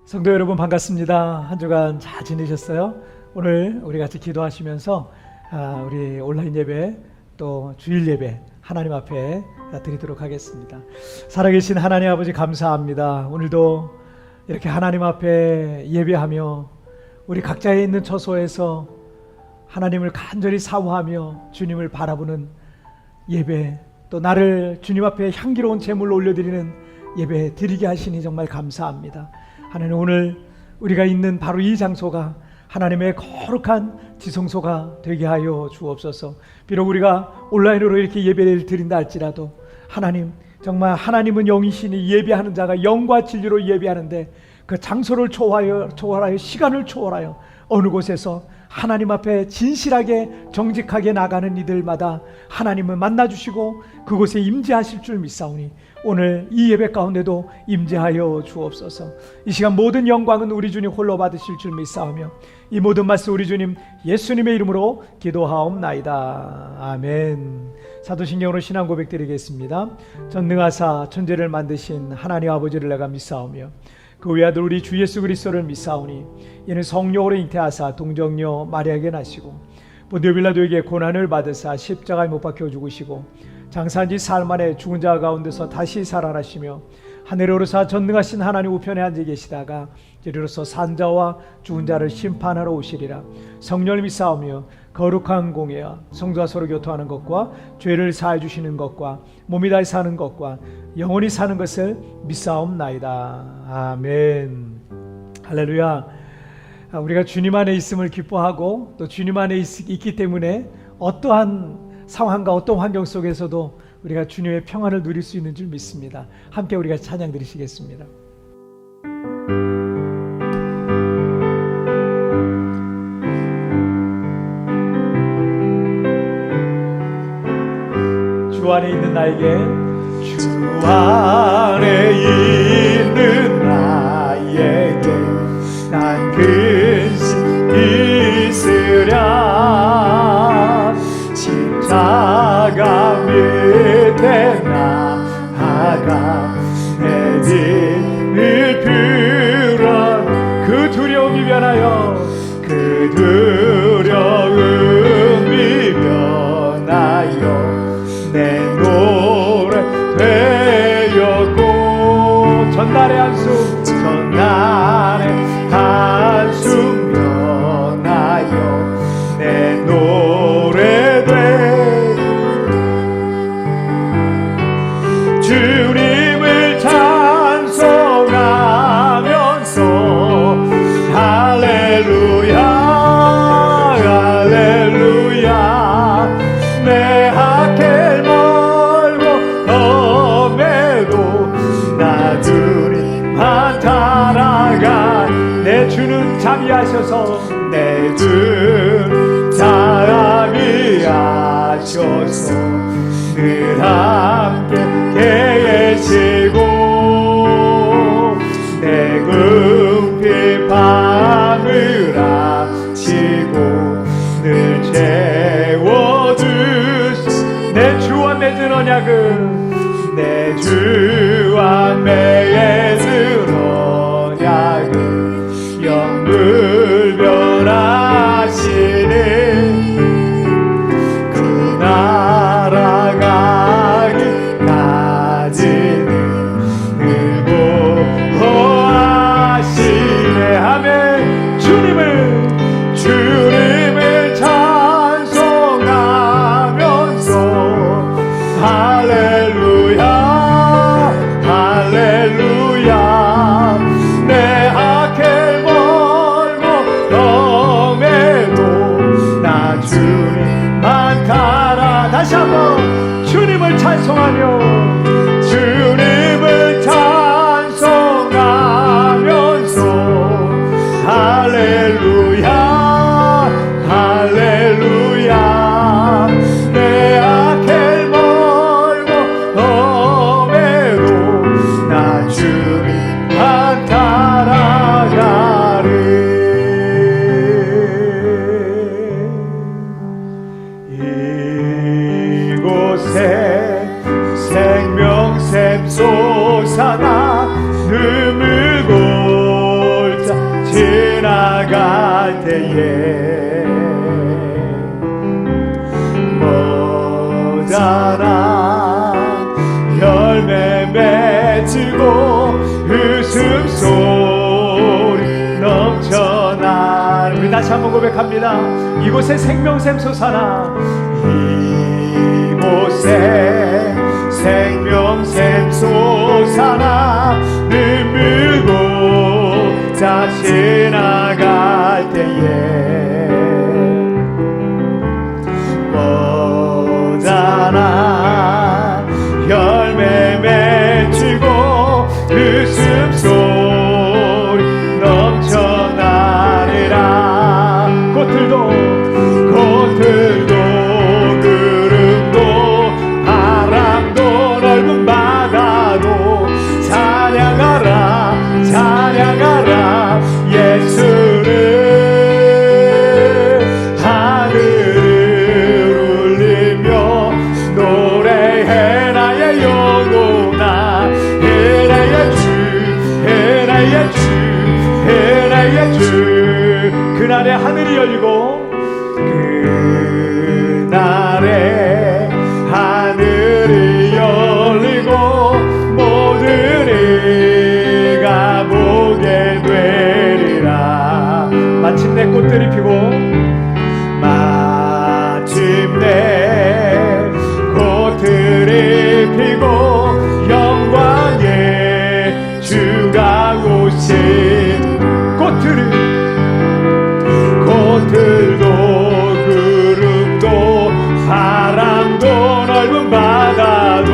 성도 여러분 반갑습니다. 한 주간 잘 지내셨어요? 오늘 우리 같이 기도하시면서 우리 온라인 예배 또 주일 예배 하나님 앞에 드리도록 하겠습니다. 살아계신 하나님 아버지 감사합니다. 오늘도 이렇게 하나님 앞에 예배하며 우리 각자에 있는 처소에서 하나님을 간절히 사모하며 주님을 바라보는 예배, 또 나를 주님 앞에 향기로운 제물로 올려드리는 예배 드리게 하시니 정말 감사합니다. 하나님, 오늘 우리가 있는 바로 이 장소가 하나님의 거룩한 지성소가 되게 하여 주옵소서. 비록 우리가 온라인으로 이렇게 예배를 드린다 할지라도 하나님, 정말 하나님은 영이시니 예배하는 자가 영과 진리로 예배하는데 그 장소를 초월하여 시간을 초월하여 어느 곳에서 하나님 앞에 진실하게 정직하게 나가는 이들마다 하나님을 만나주시고 그곳에 임재하실 줄 믿사오니 오늘 이 예배 가운데도 임재하여 주옵소서. 이 시간 모든 영광은 우리 주님 홀로 받으실 줄 믿사오며 이 모든 말씀 우리 주님 예수님의 이름으로 기도하옵나이다. 아멘. 사도신경으로 신앙 고백 드리겠습니다. 전능하사 천지를 만드신 하나님 아버지를 내가 믿사오며 그 외아들 우리 주 예수 그리스도를 믿사오니 이는 성령으로 잉태하사 동정녀 마리아에게 나시고 본디오 빌라도에게 고난을 받으사 십자가에 못 박혀 죽으시고 장사한 지 사흘 만에 죽은 자 가운데서 다시 살아나시며 하늘에 오르사 전능하신 하나님 우편에 앉아 계시다가 이르러서 산자와 죽은 자를 심판하러 오시리라. 성령을 믿사오며 거룩한 공예와 성도와 서로 교통하는 것과 죄를 사해 주시는 것과 몸이 다해 사는 것과 영원히 사는 것을 믿사옵나이다. 아멘. 할렐루야. 우리가 주님 안에 있음을 기뻐하고 또 주님 안에 있기 때문에 어떠한 상황과 어떤 환경 속에서도 우리가 주님의 평안을 누릴 수 있는 줄 믿습니다. 함께 우리가 찬양 드리시겠습니다. 주 안에 있는 나에게, 주 안에 있는 나에게 난 근심 있으랴. 십자가 밑에 나아가 내 짐을 풀어 그 두려움이 면하여 그 두려움이 면하여 내 노래 되었고 전날의 한숨 면하여 내 노래 돼 주님을 찬송하면서 할렐루야 할렐루야. 내 학길 멀고 험해도 나 주님만 따라가. 내 주는 자비하셔서 내 주는 자비하셔서 늘 함께 계시고 내 궁핍 밤을 아시고 늘 채워주시. 내 주와 맺은 언약은 내 주와 맺은 언약은 영불 변하시는 그 나라가기까지는 웃음소리 넘쳐나. 우리 다시 한번 고백합니다. 이곳에 생명샘 솟아나. 이곳에 생명샘 솟아나. 눈물고 다시 나갈 때에 모자란 열매 맺히고 웃음소리 넘쳐나리라. 꽃들도 구름도 바람도 넓은 바다도 찬양하라 찬양하라 예수를. 하늘을 울리며 노래해 나의 영혼아. 해 나의 주 해 나의 주 해 나의 주. 그날에 하늘이 열리고 그날에 하늘이 열리고 모든 이가 보게 되리라. 마침내 꽃들이 피고 마침내 꽃들이 피고 영광의 주가 오신. 꽃들도 구름도 바람도 넓은 바다도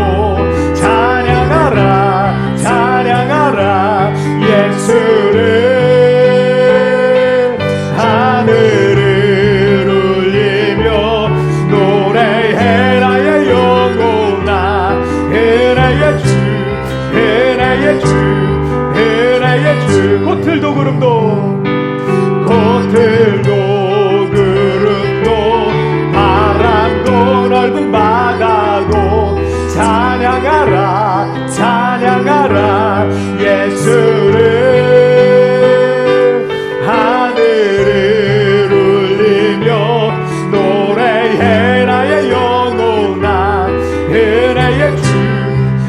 찬양하라 찬양하라 예수를. 하늘을 울리며 노래해 나의 영혼아. 해 나의 주 해 나의 주 해 나의 주. 꽃들도 구름도 바람도 넓은 바다도 찬양하라 찬양하라 예수를. 하늘을 울리며 노래해 나의 영혼아. 해 나의 주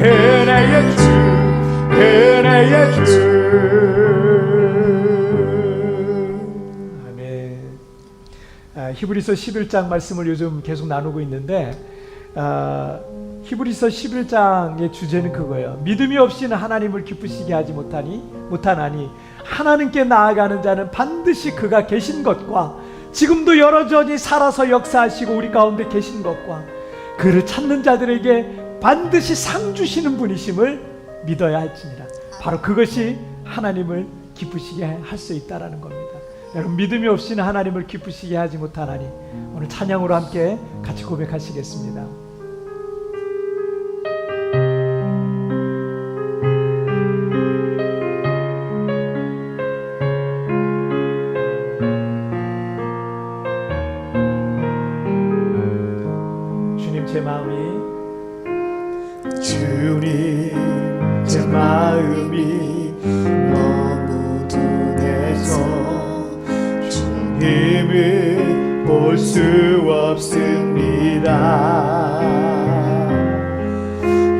해 나의 주 해 나의 주. 히브리서 11장 말씀을 요즘 계속 나누고 있는데 히브리서 11장의 주제는 그거예요. 믿음이 없이는 하나님을 기쁘시게 하지 못하나니 하나님께 나아가는 자는 반드시 그가 계신 것과 지금도 여러저니 살아서 역사하시고 우리 가운데 계신 것과 그를 찾는 자들에게 반드시 상 주시는 분이심을 믿어야 할지니라. 바로 그것이 하나님을 기쁘시게 할 수 있다라는 겁니다. 여러분, 믿음이 없이는 하나님을 기쁘시게 하지 못하나니 오늘 찬양으로 함께 같이 고백하시겠습니다. 주님 제 마음이 너무 둔해서 주님을 볼 수 없습니다.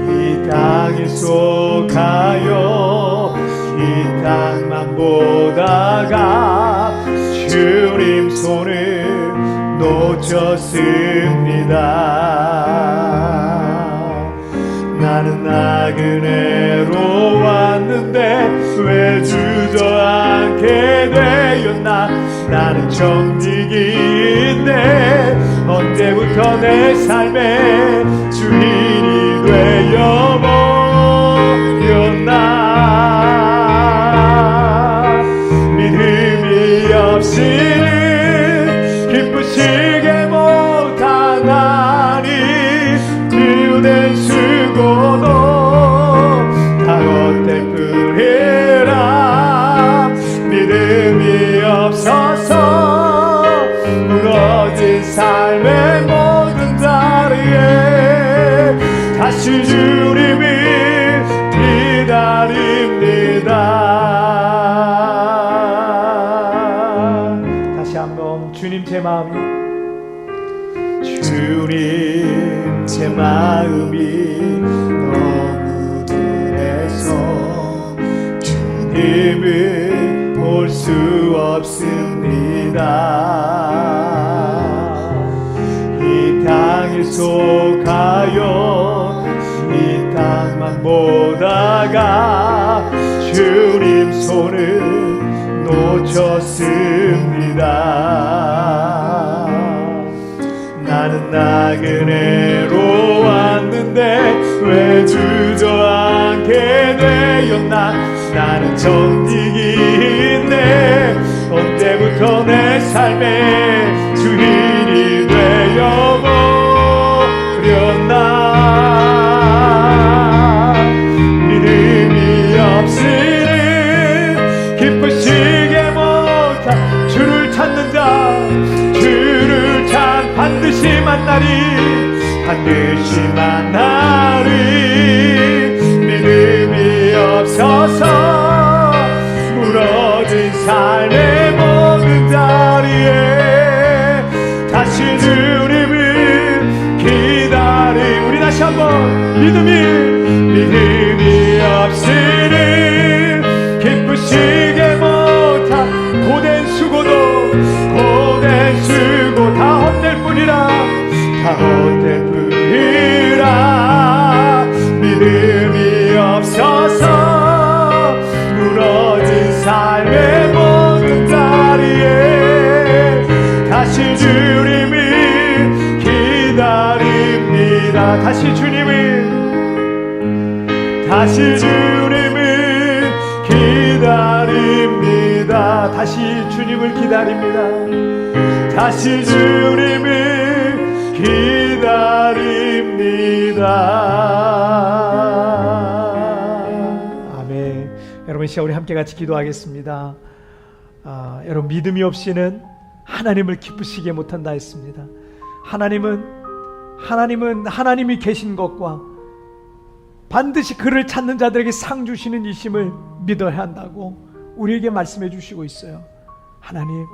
이 땅에 속하여 이 땅만 보다가 주님 손을 놓쳤습니다. 나는 나그네로 왔는데 왜 주저앉게 되었나. 나는 정직인데 언제부터 내 삶의 주인이 되어버렸나. 믿음이 없이는 기쁘시게 못하나니 비유된 수고도 다 헛된 뿐이라. 믿음이 없어서 무너진 삶의 모든 자리에 다시 주님을 기다립니다. 다시 한번 주님 제 마음이 너무 둔해서 힘을 볼 수 없습니다. 이 땅에 속하여 이 땅만 보다가 주님 손을 놓쳤습니다. 나는 나그네로 왔는데 왜 주저앉게 되었나. 나는 정직인데 언제부터 내 삶의 주인이 되어버렸나. 믿음이 없이는 기쁘시게 못한 주를 찾는 자, 주를 찾 반드시 만나리, 반드시 만나리. 믿음이 없어서 무너진 삶의 모든 자리에 다시 주님을 기다리. 우리 다시 한번 믿음이 없이는 기쁘시게 못한 고된 수고도 고된 수고 다 헛될 뿐이라, 다 헛될 뿐이라. 믿음이 없어서 무너진 삶의 모든 자리에 다시 주님을 기다립니다. 다시 주님을 기다립니다. 다시 주님을 기다립니다. 다시 주님을 기다립니다. 아멘. 여러분, 시간 우리 함께 같이 기도하겠습니다. 여러분, 믿음이 없이는 하나님을 기쁘시게 못한다 했습니다. 하나님은 하나님이 계신 것과 반드시 그를 찾는 자들에게 상 주시는 이심을 믿어야 한다고 우리에게 말씀해 주시고 있어요. 하나님,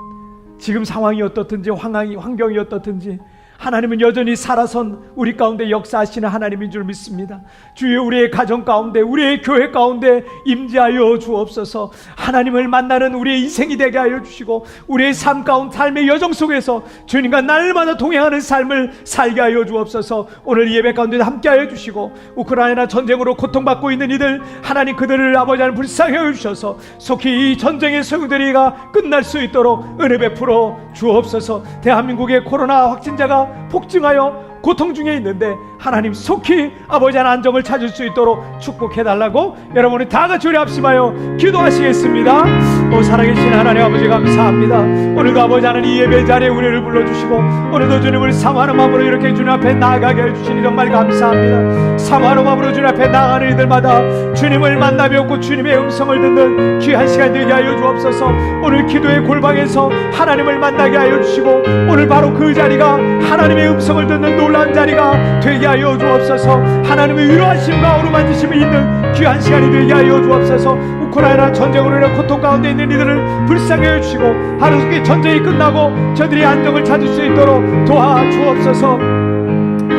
지금 상황이 어떻든지 환경이 어떻든지 하나님은 여전히 살아선 우리 가운데 역사하시는 하나님인 줄 믿습니다. 주여, 우리의 가정 가운데, 우리의 교회 가운데 임재하여 주옵소서. 하나님을 만나는 우리의 인생이 되게 하여 주시고, 우리의 삶 가운데, 삶의 여정 속에서 주님과 날마다 동행하는 삶을 살게 하여 주옵소서. 오늘 예배 가운데 함께 하여 주시고, 우크라이나 전쟁으로 고통받고 있는 이들, 하나님 그들을 아버지 하나님 불쌍히 여겨 주셔서 속히 이 전쟁의 소용돌이가 끝날 수 있도록 은혜 베풀어 주옵소서. 대한민국의 코로나 확진자가 폭증하여 고통 중에 있는데 하나님 속히 아버지 하나님 안정을 찾을 수 있도록 축복해달라고 여러분이 다 같이 우리 합심하여 기도하시겠습니다. 오 살아계신 하나님 아버지 감사합니다. 오늘도 아버지 하나님 이 예배 자리에 우리를 불러주시고 오늘도 주님을 사모하는 마음으로 이렇게 주님 앞에 나아가게 해주시니 정말 감사합니다. 사모하는 마음으로 주님 앞에 나아가는 이들마다 주님을 만나 뵙고 주님의 음성을 듣는 귀한 시간 되게 하여 주옵소서. 오늘 기도의 골방에서 하나님을 만나게 하여 주시고 오늘 바로 그 자리가 하나님의 음성을 듣는 놀라운 자리가 되게 하여 주옵소서. 하나님의 위로하심과 어루만지심이 있는 귀한 시간이 되게 하여 주옵소서. 우크라이나 전쟁으로 인해 고통 가운데 있는 이들을 불쌍히 해주시고 하루속히 전쟁이 끝나고 저들이 안정을 찾을 수 있도록 도와주옵소서.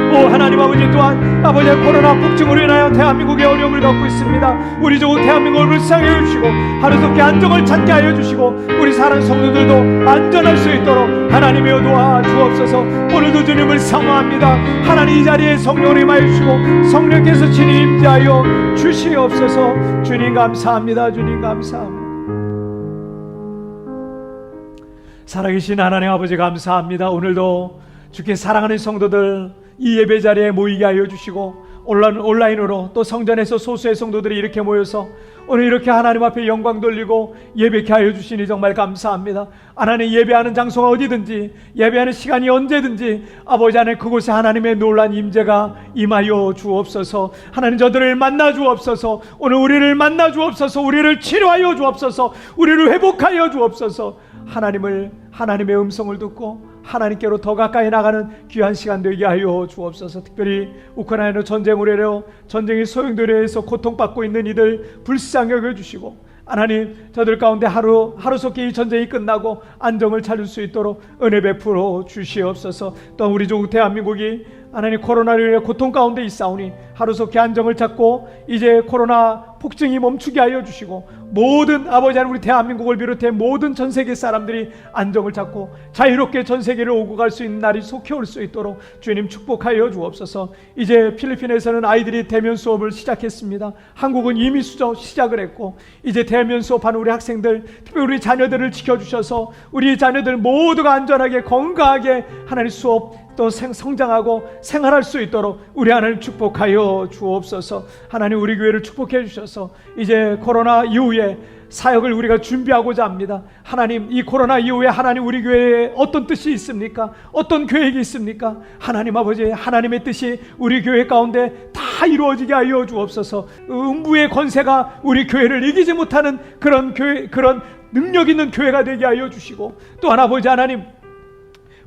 오 하나님 아버지, 또한 아버지의 코로나 폭증으로 인하여 대한민국의 어려움을 겪고 있습니다. 우리 좋은 대한민국을 불쌍히 해주시고 하루속히 안정을 찾게 하여 주시고 우리 사랑하는 성도들도 안전할 수 있도록 하나님이여 도와주옵소서. 오늘도 주님을 사모합니다. 하나님 이 자리에 성령을 임하여 주시고 성령께서 친히 임재하여 주시옵소서. 주님 감사합니다. 주님 감사합니다. 살아계신 하나님 아버지 감사합니다. 오늘도 주께 사랑하는 성도들 이 예배 자리에 모이게 하여 주시고 온라인으로 또 성전에서 소수의 성도들이 이렇게 모여서 오늘 이렇게 하나님 앞에 영광 돌리고 예배케 하여 주시니 정말 감사합니다. 하나님 예배하는 장소가 어디든지 예배하는 시간이 언제든지 아버지 하나님 그곳에 하나님의 놀란 임재가 임하여 주옵소서. 하나님 저들을 만나 주옵소서. 오늘 우리를 만나 주옵소서. 우리를 치료하여 주옵소서. 우리를 회복하여 주옵소서. 하나님의 음성을 듣고 하나님께로 더 가까이 나가는 귀한 시간 되게 하여 주옵소서. 특별히 우크라이나 전쟁으로 인하여 전쟁의 소용돌이에 의해서 고통받고 있는 이들 불쌍히 여겨주시고 하나님 저들 가운데 하루속히 이 전쟁이 끝나고 안정을 찾을 수 있도록 은혜 베풀어 주시옵소서. 또 우리 조국 대한민국이 하나님 코로나로 인해 고통 가운데 있사오니 하루속히 안정을 찾고 이제 코로나 폭증이 멈추게 하여 주시고 모든 아버지 하나님 우리 대한민국을 비롯해 모든 전 세계 사람들이 안정을 찾고 자유롭게 전 세계를 오고 갈 수 있는 날이 속히 올 수 있도록 주님 축복하여 주옵소서. 이제 필리핀에서는 아이들이 대면 수업을 시작했습니다. 한국은 이미 시작을 했고 이제 대면 수업하는 우리 학생들 특별히 우리 자녀들을 지켜주셔서 우리 자녀들 모두가 안전하게 건강하게 하나님 수업 또 성장하고 생활할 수 있도록 우리 하나님 축복하여 주옵소서. 하나님 우리 교회를 축복해 주셔서 이제 코로나 이후에 사역을 우리가 준비하고자 합니다. 하나님 이 코로나 이후에 하나님 우리 교회에 어떤 뜻이 있습니까? 어떤 계획이 있습니까? 하나님 아버지 하나님의 뜻이 우리 교회 가운데 다 이루어지게 하여 주옵소서. 음부의 권세가 우리 교회를 이기지 못하는 그런 교회, 그런 능력 있는 교회가 되게 하여 주시고 또한 아버지 하나님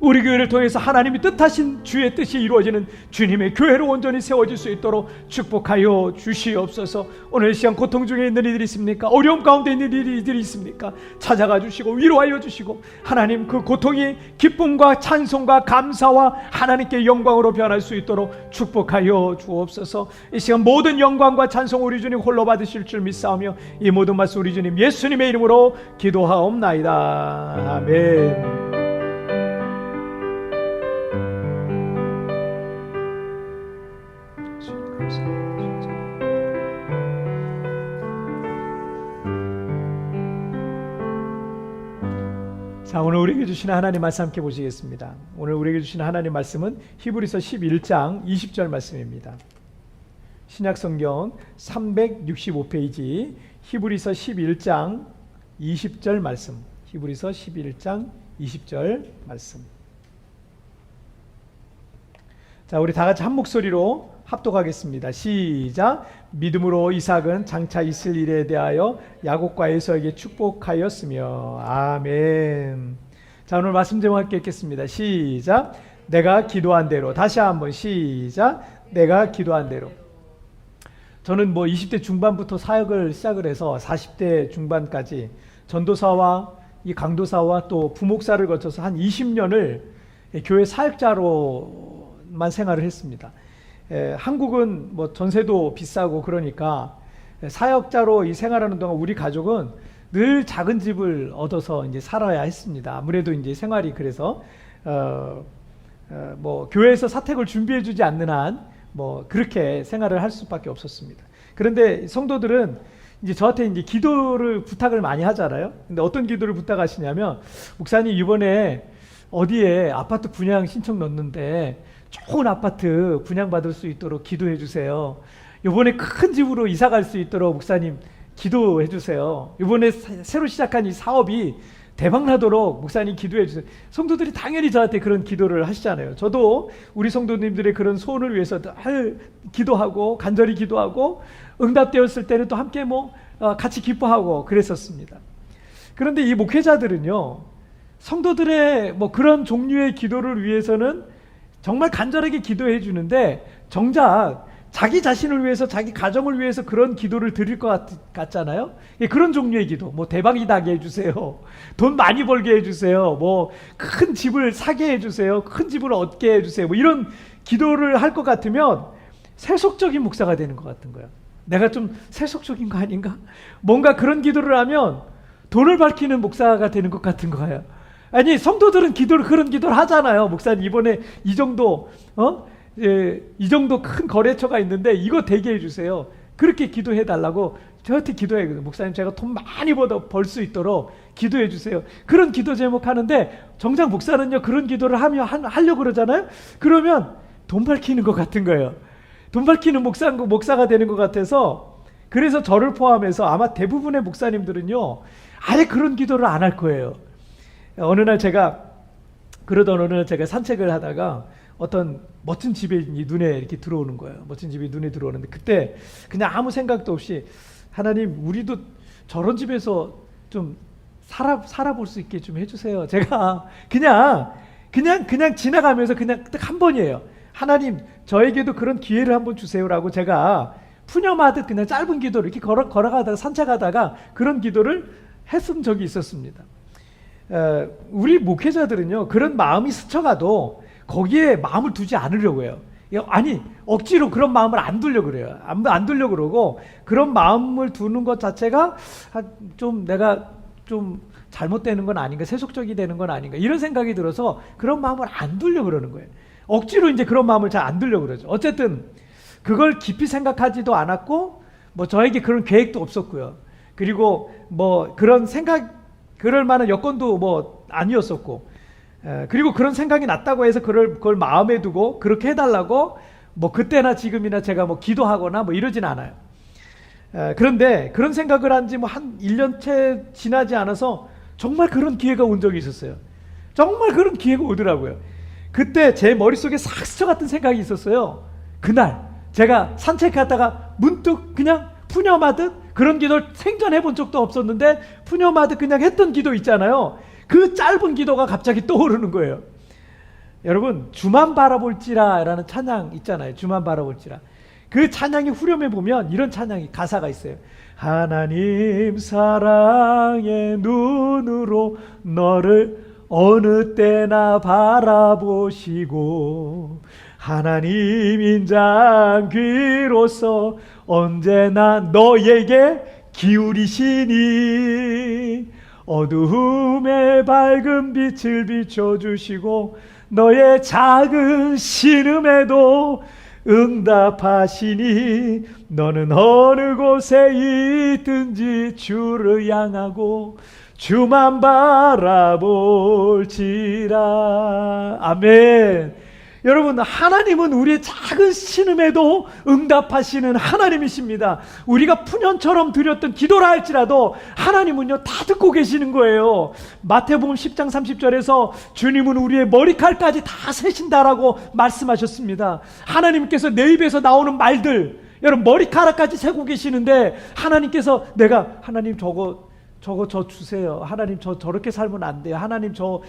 우리 교회를 통해서 하나님이 뜻하신 주의 뜻이 이루어지는 주님의 교회로 온전히 세워질 수 있도록 축복하여 주시옵소서. 오늘 시간 고통 중에 있는 이들이 있습니까? 어려움 가운데 있는 이들이 있습니까? 찾아가 주시고 위로하여 주시고 하나님 그 고통이 기쁨과 찬송과 감사와 하나님께 영광으로 변할 수 있도록 축복하여 주옵소서. 이 시간 모든 영광과 찬송 우리 주님 홀로 받으실 줄 믿사오며 이 모든 말씀 우리 주님 예수님의 이름으로 기도하옵나이다. 아멘. 자, 오늘 우리에게 주시는 하나님 말씀 함께 보시겠습니다. 오늘 우리에게 주시는 하나님 말씀은 히브리서 11장 20절 말씀입니다. 신약성경 365페이지 히브리서 11장 20절 말씀. 히브리서 11장 20절 말씀. 자, 우리 다 같이 한 목소리로 합독하겠습니다. 시작. 믿음으로 이삭은 장차 있을 일에 대하여 야곱과 에서에게 축복하였으며. 아멘. 자, 오늘 말씀 제목 함께 읽겠습니다. 시작. 내가 기도한 대로. 다시 한번 시작. 내가 기도한 대로. 저는 20대 중반부터 사역을 시작을 해서 40대 중반까지 전도사와 이 강도사와 또 부목사를 거쳐서 한 20년을 교회 사역자로만 생활을 했습니다. 한국은 전세도 비싸고 그러니까 사역자로 이 생활하는 동안 우리 가족은 늘 작은 집을 얻어서 이제 살아야 했습니다. 아무래도 이제 생활이 그래서 교회에서 사택을 준비해주지 않는 한 그렇게 생활을 할 수밖에 없었습니다. 그런데 성도들은 이제 저한테 이제 기도를 부탁을 많이 하잖아요. 근데 어떤 기도를 부탁하시냐면 목사님 이번에 어디에 아파트 분양 신청 넣었는데 좋은 아파트 분양받을 수 있도록 기도해 주세요. 이번에 큰 집으로 이사 갈 수 있도록 목사님 기도해 주세요. 이번에 새로 시작한 이 사업이 대박 나도록 목사님 기도해 주세요. 성도들이 당연히 저한테 그런 기도를 하시잖아요. 저도 우리 성도님들의 그런 소원을 위해서 기도하고 간절히 기도하고 응답되었을 때는 또 함께 같이 기뻐하고 그랬었습니다. 그런데 이 목회자들은요, 성도들의 그런 종류의 기도를 위해서는 정말 간절하게 기도해 주는데 정작 자기 자신을 위해서 자기 가정을 위해서 그런 기도를 드릴 것 같잖아요. 그런 종류의 기도, 대박이 나게 해주세요, 돈 많이 벌게 해주세요, 큰 집을 사게 해주세요, 큰 집을 얻게 해주세요, 이런 기도를 할 것 같으면 세속적인 목사가 되는 것 같은 거예요. 내가 좀 세속적인 거 아닌가? 뭔가 그런 기도를 하면 돈을 밝히는 목사가 되는 것 같은 거예요. 아니, 성도들은 그런 기도를 하잖아요. 목사님 이번에 이 정도 큰 거래처가 있는데 이거 되게 해주세요. 그렇게 기도해 달라고 저한테 기도해요. 목사님 제가 돈 많이 벌 수 있도록 기도해 주세요. 그런 기도 제목 하는데 정작 목사는요 그런 기도를 하려고 그러잖아요. 그러면 돈 밝히는 것 같은 거예요. 돈 밝히는 목사가 되는 것 같아서, 그래서 저를 포함해서 아마 대부분의 목사님들은요 아예 그런 기도를 안 할 거예요. 어느 날 제가 산책을 하다가 어떤 멋진 집이 눈에 이렇게 들어오는 거예요. 멋진 집이 눈에 들어오는데 그때 그냥 아무 생각도 없이 하나님 우리도 저런 집에서 좀 살아볼 수 있게 좀 해주세요. 제가 그냥 지나가면서 그냥 딱 한 번이에요. 하나님 저에게도 그런 기회를 한번 주세요라고 제가 푸념하듯 그냥 짧은 기도를 이렇게 걸어가다가 산책하다가 그런 기도를 했은 적이 있었습니다. 우리 목회자들은요 그런 마음이 스쳐가도 거기에 마음을 두지 않으려고 해요. 아니 억지로 그런 마음을 안 두려고 그래요. 안 두려고 그러고 그런 마음을 두는 것 자체가 좀 내가 좀 잘못되는 건 아닌가, 세속적이 되는 건 아닌가 이런 생각이 들어서 그런 마음을 안 두려고 그러는 거예요. 억지로 이제 그런 마음을 잘 안 두려고 그러죠. 어쨌든 그걸 깊이 생각하지도 않았고 뭐 저에게 그런 계획도 없었고요. 그리고 뭐 그런 생각 그럴 만한 여건도 뭐 아니었었고, 그리고 그런 생각이 났다고 해서 그걸 마음에 두고 그렇게 해달라고 뭐 그때나 지금이나 제가 뭐 기도하거나 뭐 이러진 않아요. 그런데 그런 생각을 한 지 뭐 한 1년 채 지나지 않아서 정말 그런 기회가 온 적이 있었어요. 정말 그런 기회가 오더라고요. 그때 제 머릿속에 싹 스쳐갔던 생각이 있었어요. 그날 제가 산책하다가 문득 그냥 푸념하듯, 그런 기도를 생전해 본 적도 없었는데 푸념하듯 그냥 했던 기도 있잖아요. 그 짧은 기도가 갑자기 떠오르는 거예요. 여러분, 주만 바라볼지라 라는 찬양 있잖아요. 주만 바라볼지라. 그 찬양의 후렴에 보면 이런 찬양이 가사가 있어요. 하나님 사랑의 눈으로 너를 어느 때나 바라보시고 하나님 인장 귀로서 언제나 너에게 기울이시니 어두움에 밝은 빛을 비춰주시고 너의 작은 신음에도 응답하시니 너는 어느 곳에 있든지 주를 향하고 주만 바라볼지라. 아멘. 여러분, 하나님은 우리의 작은 신음에도 응답하시는 하나님이십니다. 우리가 푸념처럼 드렸던 기도라 할지라도 하나님은요 다 듣고 계시는 거예요. 마태복음 10장 30절에서 주님은 우리의 머리칼까지 다 세신다라고 말씀하셨습니다. 하나님께서 내 입에서 나오는 말들, 여러분 머리카락까지 세고 계시는데 하나님께서 하나님 저거 저 주세요. 하나님 저렇게 살면 안 돼요. 하나님 저도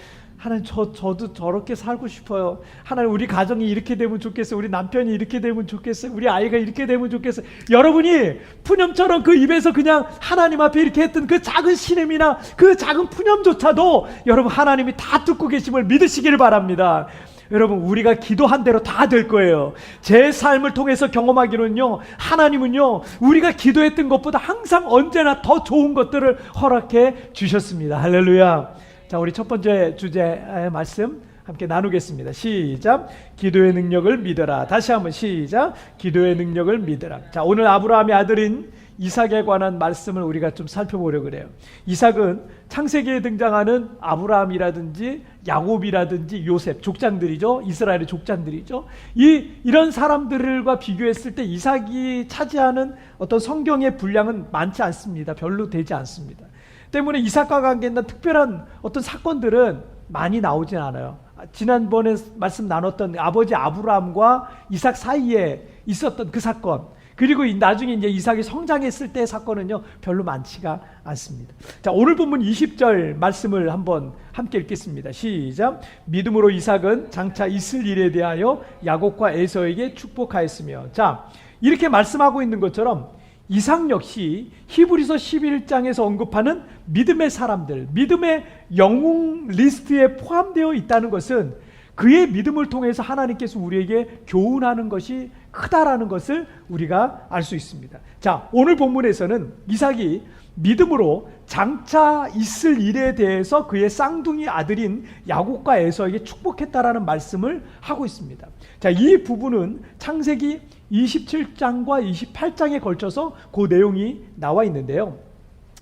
저렇게 살고 싶어요. 하나님 우리 가정이 이렇게 되면 좋겠어요. 우리 남편이 이렇게 되면 좋겠어요. 우리 아이가 이렇게 되면 좋겠어요. 여러분이 푸념처럼 그 입에서 그냥 하나님 앞에 이렇게 했던 그 작은 신음이나 그 작은 푸념조차도 여러분 하나님이 다 듣고 계심을 믿으시기를 바랍니다. 여러분, 우리가 기도한 대로 다 될 거예요. 제 삶을 통해서 경험하기로는요, 하나님은요 우리가 기도했던 것보다 항상 언제나 더 좋은 것들을 허락해 주셨습니다. 할렐루야. 자, 우리 첫 번째 주제의 말씀 함께 나누겠습니다. 시작. 기도의 능력을 믿어라. 다시 한번 시작. 기도의 능력을 믿어라. 자, 오늘 아브라함의 아들인 이삭에 관한 말씀을 우리가 좀 살펴보려고 그래요. 이삭은 창세기에 등장하는 아브라함이라든지 야곱이라든지 요셉, 족장들이죠. 이스라엘의 족장들이죠. 이런 사람들과 비교했을 때 이삭이 차지하는 어떤 성경의 분량은 많지 않습니다. 별로 되지 않습니다. 때문에 이삭과 관계된 특별한 어떤 사건들은 많이 나오진 않아요. 지난번에 말씀 나눴던 아버지 아브라함과 이삭 사이에 있었던 그 사건, 그리고 나중에 이제 이삭이 성장했을 때의 사건은요 별로 많지가 않습니다. 자, 오늘 본문 20절 말씀을 한번 함께 읽겠습니다. 시작. 믿음으로 이삭은 장차 있을 일에 대하여 야곱과 에서에게 축복하였으며. 자, 이렇게 말씀하고 있는 것처럼 이삭 역시 히브리서 11장에서 언급하는 믿음의 사람들, 믿음의 영웅 리스트에 포함되어 있다는 것은 그의 믿음을 통해서 하나님께서 우리에게 교훈하는 것이 크다라는 것을 우리가 알 수 있습니다. 자, 오늘 본문에서는 이삭이 믿음으로 장차 있을 일에 대해서 그의 쌍둥이 아들인 야곱과 에서에게 축복했다라는 말씀을 하고 있습니다. 자, 이 부분은 창세기 27장과 28장에 걸쳐서 그 내용이 나와 있는데요.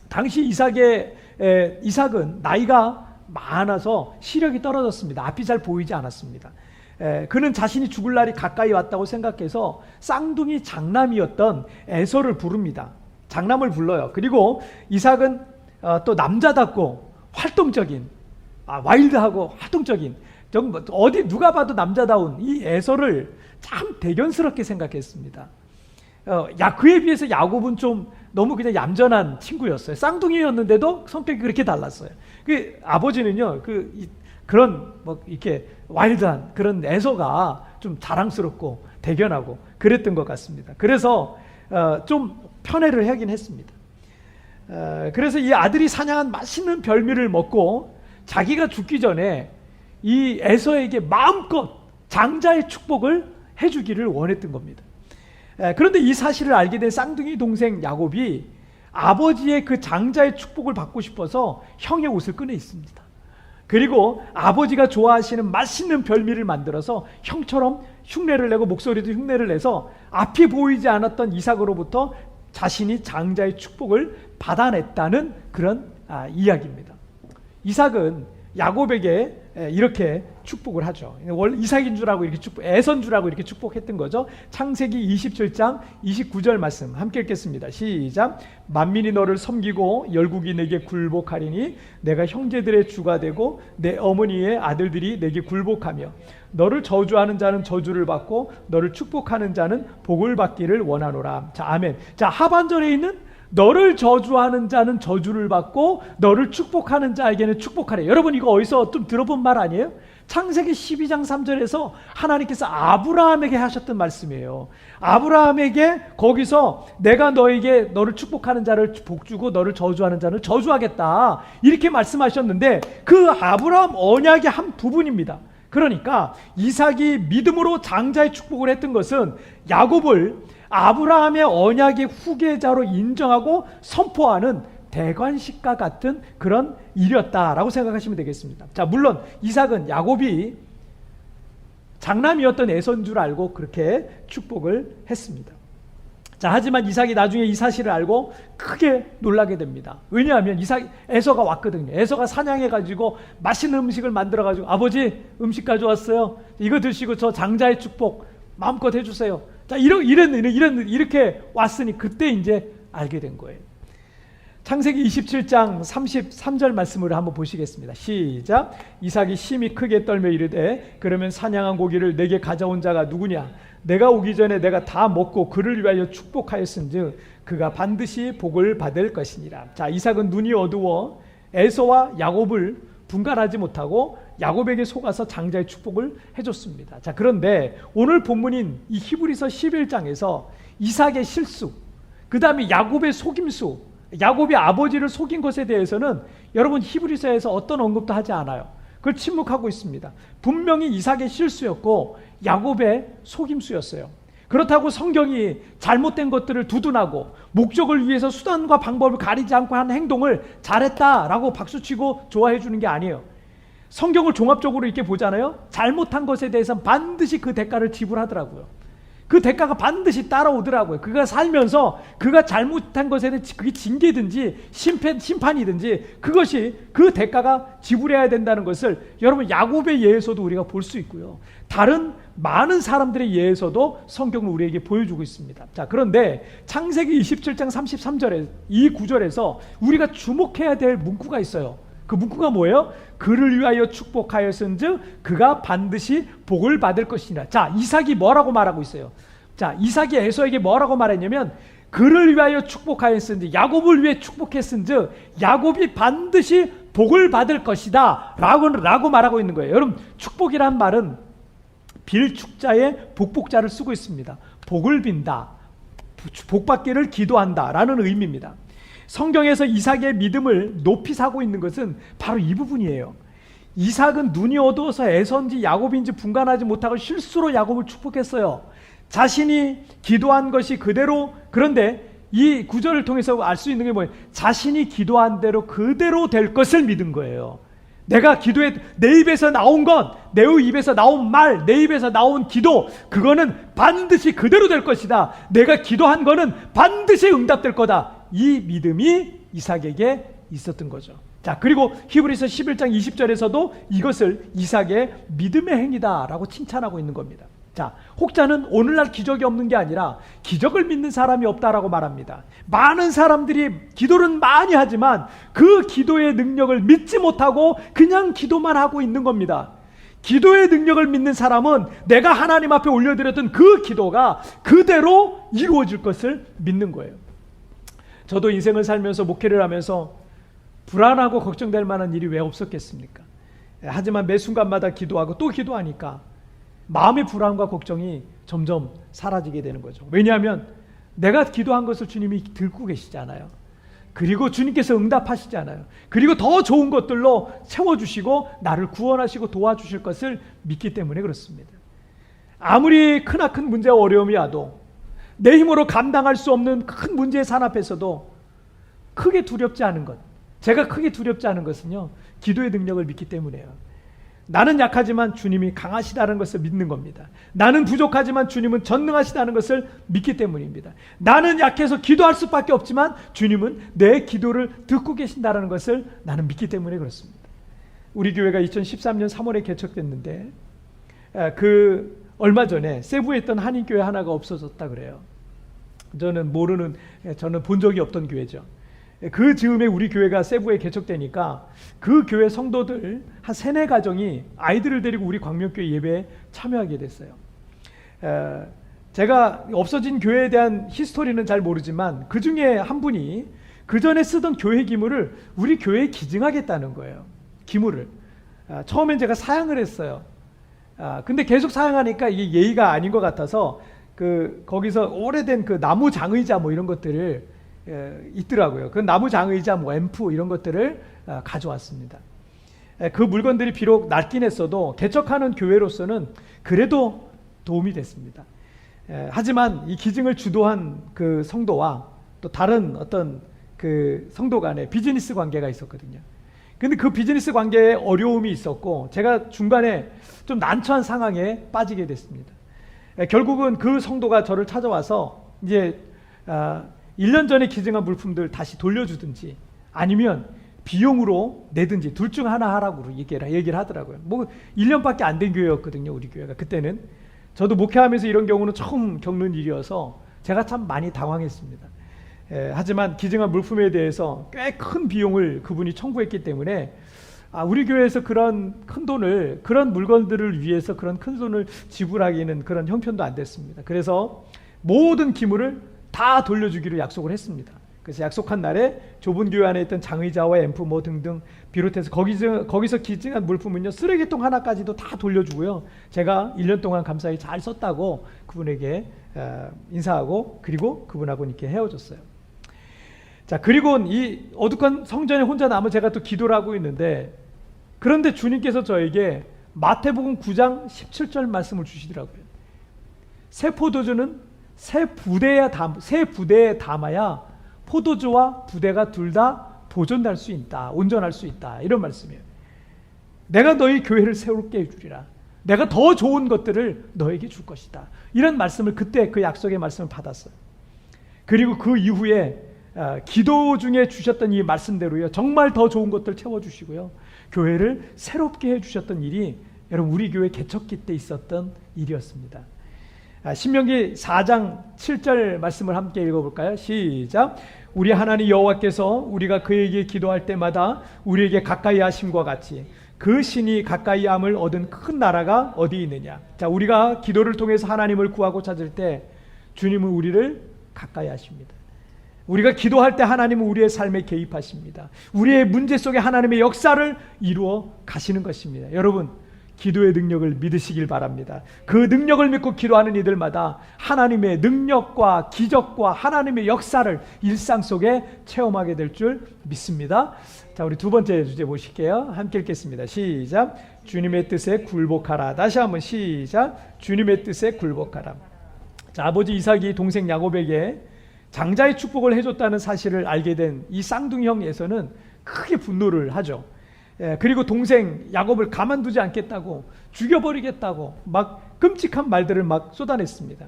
당시 이삭은 나이가 많아서 시력이 떨어졌습니다. 앞이 잘 보이지 않았습니다. 그는 자신이 죽을 날이 가까이 왔다고 생각해서 쌍둥이 장남이었던 에서를 부릅니다. 장남을 불러요. 그리고 이삭은 또 남자답고 활동적인, 와일드하고 활동적인, 어디 누가 봐도 남자다운 이 에서를 참 대견스럽게 생각했습니다. 그에 비해서 야곱은 좀 너무 그냥 얌전한 친구였어요. 쌍둥이였는데도 성격이 그렇게 달랐어요. 그 아버지는요, 그런 이렇게 와일드한 그런 에서가 좀 자랑스럽고 대견하고 그랬던 것 같습니다. 그래서 좀 편애를 하긴 했습니다. 그래서 이 아들이 사냥한 맛있는 별미를 먹고 자기가 죽기 전에 이 에서에게 마음껏 장자의 축복을 해주기를 원했던 겁니다. 그런데 이 사실을 알게 된 쌍둥이 동생 야곱이 아버지의 그 장자의 축복을 받고 싶어서 형의 옷을 꺼내 입습니다. 그리고 아버지가 좋아하시는 맛있는 별미를 만들어서 형처럼 흉내를 내고 목소리도 흉내를 내서 앞이 보이지 않았던 이삭으로부터 자신이 장자의 축복을 받아냈다는 그런 이야기입니다. 이삭은 야곱에게 이렇게 축복을 하죠. 원래 이삭인 줄 알고 이렇게 에서인 줄 알고 이렇게 축복했던 거죠. 창세기 27장 29절 말씀 함께 읽겠습니다. 시작. 만민이 너를 섬기고 열국이 내게 굴복하리니 내가 형제들의 주가 되고 내 어머니의 아들들이 내게 굴복하며 너를 저주하는 자는 저주를 받고 너를 축복하는 자는 복을 받기를 원하노라. 자, 아멘. 자, 하반절에 있는 너를 저주하는 자는 저주를 받고 너를 축복하는 자에게는 축복하래. 여러분 이거 어디서 좀 들어본 말 아니에요? 창세기 12장 3절에서 하나님께서 아브라함에게 하셨던 말씀이에요. 아브라함에게 거기서 내가 너를 축복하는 자를 복주고 너를 저주하는 자를 저주하겠다 이렇게 말씀하셨는데 그 아브라함 언약의 한 부분입니다. 그러니까 이삭이 믿음으로 장자의 축복을 했던 것은 야곱을 아브라함의 언약의 후계자로 인정하고 선포하는 대관식과 같은 그런 일이었다라고 생각하시면 되겠습니다. 자, 물론 이삭은 야곱이 장남이었던 에서인 줄 알고 그렇게 축복을 했습니다. 자, 하지만 이삭이 나중에 이 사실을 알고 크게 놀라게 됩니다. 왜냐하면 에서가 왔거든요. 에서가 사냥해가지고 맛있는 음식을 만들어가지고 아버지 음식 가져왔어요. 이거 드시고 저 장자의 축복 마음껏 해주세요. 자, 이렇게 왔으니 그때 이제 알게 된 거예요. 창세기 27장 33절 말씀을 한번 보시겠습니다. 시작. 이삭이 심히 크게 떨며 이르되 그러면 사냥한 고기를 내게 가져온 자가 누구냐? 내가 오기 전에 내가 다 먹고 그를 위하여 축복하였은즉 그가 반드시 복을 받을 것이니라. 자, 이삭은 눈이 어두워 에서와 야곱을 분간하지 못하고 야곱에게 속아서 장자의 축복을 해줬습니다. 자, 그런데 오늘 본문인 이 히브리서 11장에서 이삭의 실수, 그 다음에 야곱의 속임수, 야곱이 아버지를 속인 것에 대해서는 여러분 히브리서에서 어떤 언급도 하지 않아요. 그걸 침묵하고 있습니다. 분명히 이삭의 실수였고 야곱의 속임수였어요. 그렇다고 성경이 잘못된 것들을 두둔하고 목적을 위해서 수단과 방법을 가리지 않고 한 행동을 잘했다라고 박수치고 좋아해 주는 게 아니에요. 성경을 종합적으로 이렇게 보잖아요. 잘못한 것에 대해서는 반드시 그 대가를 지불하더라고요. 그 대가가 반드시 따라오더라고요. 그가 살면서 그가 잘못한 것에 대해 그게 징계든지 심판이든지 그것이 그 대가가 지불해야 된다는 것을 여러분 야곱의 예에서도 우리가 볼 수 있고요. 다른 많은 사람들의 예에서도 성경은 우리에게 보여주고 있습니다. 자, 그런데 창세기 27장 33절에 이 구절에서 우리가 주목해야 될 문구가 있어요. 그 문구가 뭐예요? 그를 위하여 축복하였은즉 그가 반드시 복을 받을 것이니라. 자, 이삭이 뭐라고 말하고 있어요? 자, 이삭이 에서에게 뭐라고 말했냐면 그를 위하여 축복하였은즉 야곱을 위해 축복했은즉 야곱이 반드시 복을 받을 것이다 라고 말하고 있는 거예요. 여러분, 축복이란 말은 빌축자의 복복자를 쓰고 있습니다. 복을 빈다, 복받기를 기도한다 라는 의미입니다. 성경에서 이삭의 믿음을 높이 사고 있는 것은 바로 이 부분이에요. 이삭은 눈이 어두워서 에서인지 야곱인지 분간하지 못하고 실수로 야곱을 축복했어요. 자신이 기도한 것이 그대로, 그런데 이 구절을 통해서 알 수 있는 게 뭐예요? 자신이 기도한 대로 그대로 될 것을 믿은 거예요. 내가 기도해, 내 입에서 나온 것, 내 입에서 나온 말, 내 입에서 나온 기도, 그거는 반드시 그대로 될 것이다. 내가 기도한 거는 반드시 응답될 거다. 이 믿음이 이삭에게 있었던 거죠. 자, 그리고 히브리서 11장 20절에서도 이것을 이삭의 믿음의 행위다라고 칭찬하고 있는 겁니다. 자, 혹자는 오늘날 기적이 없는 게 아니라 기적을 믿는 사람이 없다라고 말합니다. 많은 사람들이 기도는 많이 하지만 그 기도의 능력을 믿지 못하고 그냥 기도만 하고 있는 겁니다. 기도의 능력을 믿는 사람은 내가 하나님 앞에 올려드렸던 그 기도가 그대로 이루어질 것을 믿는 거예요. 저도 인생을 살면서 목회를 하면서 불안하고 걱정될 만한 일이 왜 없었겠습니까? 하지만 매 순간마다 기도하고 또 기도하니까 마음의 불안과 걱정이 점점 사라지게 되는 거죠. 왜냐하면 내가 기도한 것을 주님이 듣고 계시잖아요. 그리고 주님께서 응답하시잖아요. 그리고 더 좋은 것들로 채워주시고 나를 구원하시고 도와주실 것을 믿기 때문에 그렇습니다. 아무리 크나큰 문제와 어려움이 와도 내 힘으로 감당할 수 없는 큰 문제의 산 앞에서도 크게 두렵지 않은 것, 제가 크게 두렵지 않은 것은요, 기도의 능력을 믿기 때문이에요. 나는 약하지만 주님이 강하시다는 것을 믿는 겁니다. 나는 부족하지만 주님은 전능하시다는 것을 믿기 때문입니다. 나는 약해서 기도할 수밖에 없지만 주님은 내 기도를 듣고 계신다는 것을 나는 믿기 때문에 그렇습니다. 우리 교회가 2013년 3월에 개척됐는데 얼마 전에 세부에 있던 한인교회 하나가 없어졌다 그래요. 저는 본 적이 없던 교회죠. 그 즈음에 우리 교회가 세부에 개척되니까 그 교회 성도들 한 3-4가정이 아이들을 데리고 우리 광명교회 예배에 참여하게 됐어요. 제가 없어진 교회에 대한 히스토리는 잘 모르지만 그 중에 한 분이 그 전에 쓰던 교회 기물을 우리 교회에 기증하겠다는 거예요. 기물을. 처음엔 제가 사양을 했어요. 근데 계속 사양하니까 이게 예의가 아닌 것 같아서 거기서 오래된 그 나무 장의자 뭐 이런 것들을 있더라고요. 그 나무 장의자, 뭐 앰프 이런 것들을 가져왔습니다. 그 물건들이 비록 낡긴 했어도 개척하는 교회로서는 그래도 도움이 됐습니다. 하지만 이 기증을 주도한 그 성도와 또 다른 어떤 그 성도 간에 비즈니스 관계가 있었거든요. 근데 그 비즈니스 관계에 어려움이 있었고 제가 중간에 좀 난처한 상황에 빠지게 됐습니다. 결국은 그 성도가 저를 찾아와서 이제 1년 전에 기증한 물품들 다시 돌려주든지 아니면 비용으로 내든지 둘 중 하나 하라고 얘기를 하더라고요. 뭐 1년밖에 안 된 교회였거든요, 우리 교회가. 그때는 저도 목회하면서 이런 경우는 처음 겪는 일이어서 제가 참 많이 당황했습니다. 하지만 기증한 물품에 대해서 꽤 큰 비용을 그분이 청구했기 때문에 우리 교회에서 그런 큰 돈을, 그런 물건들을 위해서 그런 큰 돈을 지불하기는 그런 형편도 안 됐습니다. 그래서 모든 기물을 다 돌려주기로 약속을 했습니다. 그래서 약속한 날에 좁은 교회 안에 있던 장의자와 앰프 뭐 등등 비롯해서 거기서 기증한 물품은요, 쓰레기통 하나까지도 다 돌려주고요. 제가 1년 동안 감사히 잘 썼다고 그분에게 인사하고 그리고 그분하고 이렇게 헤어졌어요. 자, 그리고 이 어둑한 성전에 혼자 남아 제가 또 기도를 하고 있는데 그런데 주님께서 저에게 마태복음 9장 17절 말씀을 주시더라고요. 새 포도주는 새 부대에 담아야 포도주와 부대가 둘 다 보존할 수 있다, 온전할 수 있다, 이런 말씀이에요. 내가 너희 교회를 새롭게 해주리라. 내가 더 좋은 것들을 너에게 줄 것이다. 이런 말씀을 그때 그 약속의 말씀을 받았어요. 그리고 그 이후에 기도 중에 주셨던 이 말씀대로요, 정말 더 좋은 것들 채워주시고요, 교회를 새롭게 해주셨던 일이 여러분 우리 교회 개척기 때 있었던 일이었습니다. 신명기 4장 7절 말씀을 함께 읽어볼까요? 시작. 우리 하나님 여호와께서 우리가 그에게 기도할 때마다 우리에게 가까이 하심과 같이 그 신이 가까이 함을 얻은 큰 나라가 어디 있느냐. 자, 우리가 기도를 통해서 하나님을 구하고 찾을 때 주님은 우리를 가까이 하십니다. 우리가 기도할 때 하나님은 우리의 삶에 개입하십니다. 우리의 문제 속에 하나님의 역사를 이루어 가시는 것입니다. 여러분, 기도의 능력을 믿으시길 바랍니다. 그 능력을 믿고 기도하는 이들마다 하나님의 능력과 기적과 하나님의 역사를 일상 속에 체험하게 될 줄 믿습니다. 자, 우리 두 번째 주제 보실게요. 함께 읽겠습니다. 시작. 주님의 뜻에 굴복하라. 다시 한번 시작. 주님의 뜻에 굴복하라. 자, 아버지 이삭이 동생 야곱에게 장자의 축복을 해줬다는 사실을 알게 된 이 쌍둥이 형 에서는 크게 분노를 하죠. 그리고 동생 야곱을 가만두지 않겠다고, 죽여버리겠다고 막 끔찍한 말들을 막 쏟아냈습니다.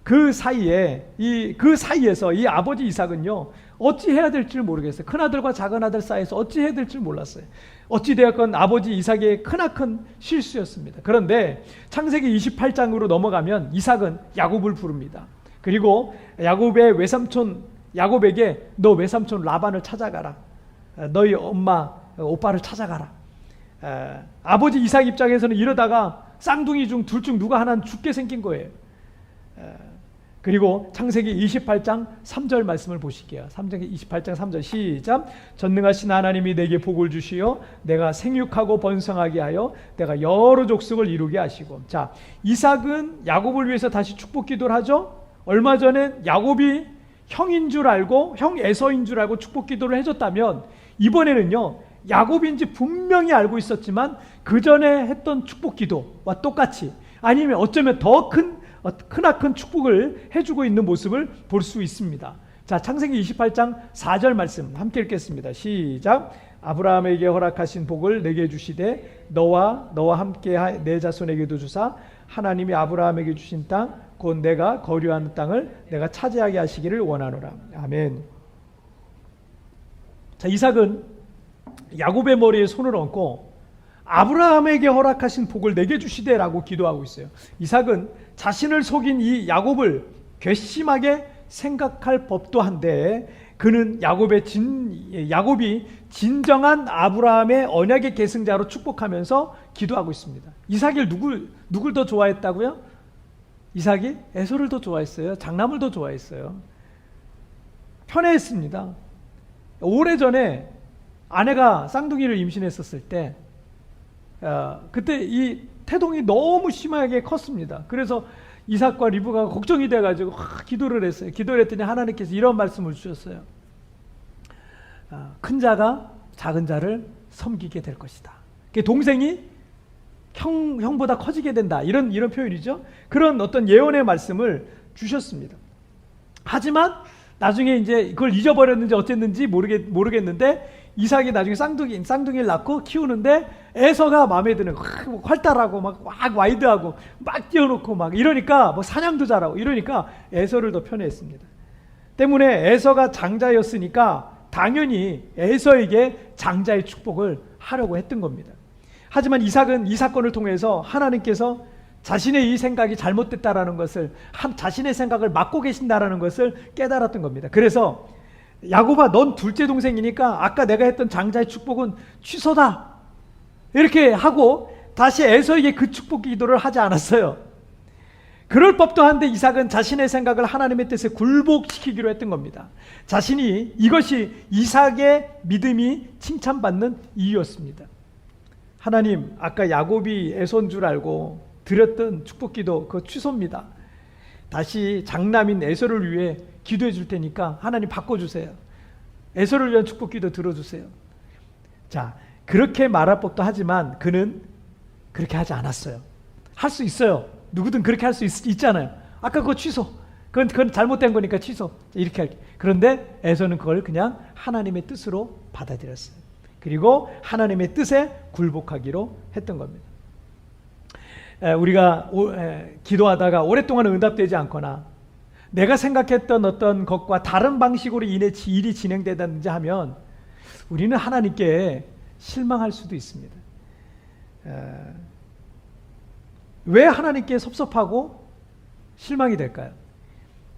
그 사이에서 이 아버지 이삭은요, 어찌 해야 될지 모르겠어요. 큰아들과 작은아들 사이에서 어찌 해야 될지 몰랐어요. 어찌되었건 아버지 이삭의 크나큰 실수였습니다. 그런데 창세기 28장으로 넘어가면 이삭은 야곱을 부릅니다. 그리고 야곱의 외삼촌 야곱에게 너 외삼촌 라반을 찾아가라. 너희 오빠를 찾아가라. 아버지 이삭 입장에서는 이러다가 쌍둥이 중 둘 중 누가 하나는 죽게 생긴 거예요. 그리고 창세기 28장 3절 말씀을 보실게요. 창세기 28장 3절 시작. 전능하신 하나님이 내게 복을 주시어 내가 생육하고 번성하게 하여 내가 여러 족속을 이루게 하시고. 자, 이삭은 야곱을 위해서 다시 축복 기도를 하죠. 얼마 전에 야곱이 형인 줄 알고, 형 에서인 줄 알고 축복 기도를 해줬다면 이번에는요, 야곱인지 분명히 알고 있었지만 그 전에 했던 축복 기도와 똑같이 아니면 어쩌면 더 크나큰 축복을 해주고 있는 모습을 볼 수 있습니다. 자, 창세기 28장 4절 말씀 함께 읽겠습니다. 시작. 아브라함에게 허락하신 복을 내게 주시되 너와 함께 내 자손에게도 주사 하나님이 아브라함에게 주신 땅 곧 내가 거류하는 땅을 내가 차지하게 하시기를 원하노라. 아멘. 자, 이삭은 야곱의 머리에 손을 얹고 아브라함에게 허락하신 복을 내게 주시되라고 기도하고 있어요. 이삭은 자신을 속인 이 야곱을 괘씸하게 생각할 법도 한데 그는 야곱이 진정한 아브라함의 언약의 계승자로 축복하면서 기도하고 있습니다. 이삭이 누굴 더 좋아했다고요? 이삭이 에서를 더 좋아했어요. 장남을 더 좋아했어요. 편애했습니다. 오래전에 아내가 쌍둥이를 임신했었을 때 그때 이 태동이 너무 심하게 컸습니다. 그래서 이삭과 리브가가 걱정이 돼가지고 기도를 했어요. 기도를 했더니 하나님께서 이런 말씀을 주셨어요. 큰 자가 작은 자를 섬기게 될 것이다. 동생이 형보다 커지게 된다. 이런 표현이죠. 그런 어떤 예언의 말씀을 주셨습니다. 하지만 나중에 이제 그걸 잊어버렸는지 어쨌는지 모르겠는데 이삭이 나중에 쌍둥이를 낳고 키우는데 에서가 마음에 드는 활달하고 막 와이드하고 막 뛰어놓고 막 이러니까 뭐 사냥도 잘하고 이러니까 에서를 더 편애했습니다. 때문에 에서가 장자였으니까 당연히 에서에게 장자의 축복을 하려고 했던 겁니다. 하지만 이삭은 이 사건을 통해서 하나님께서 자신의 이 생각이 잘못됐다라는 것을 자신의 생각을 막고 계신다라는 것을 깨달았던 겁니다. 그래서 야곱아 넌 둘째 동생이니까 아까 내가 했던 장자의 축복은 취소다 이렇게 하고 다시 에서에게 그 축복 기도를 하지 않았어요. 그럴 법도 한데 이삭은 자신의 생각을 하나님의 뜻에 굴복시키기로 했던 겁니다. 자신이 이것이 이삭의 믿음이 칭찬받는 이유였습니다. 하나님 아까 야곱이 에서인 줄 알고 드렸던 축복기도 그거 취소입니다. 다시 장남인 에서를 위해 기도해 줄 테니까 하나님 바꿔주세요. 에서를 위한 축복기도 들어주세요. 자, 그렇게 말할 법도 하지만 그는 그렇게 하지 않았어요. 할 수 있어요. 누구든 그렇게 할 수 있잖아요. 아까 그거 취소. 그건 잘못된 거니까 취소. 이렇게 할게. 그런데 에서는 그걸 그냥 하나님의 뜻으로 받아들였어요. 그리고 하나님의 뜻에 굴복하기로 했던 겁니다. 우리가 기도하다가 오랫동안 응답되지 않거나 내가 생각했던 어떤 것과 다른 방식으로 인해 일이 진행되든지 하면 우리는 하나님께 실망할 수도 있습니다. 왜 하나님께 섭섭하고 실망이 될까요?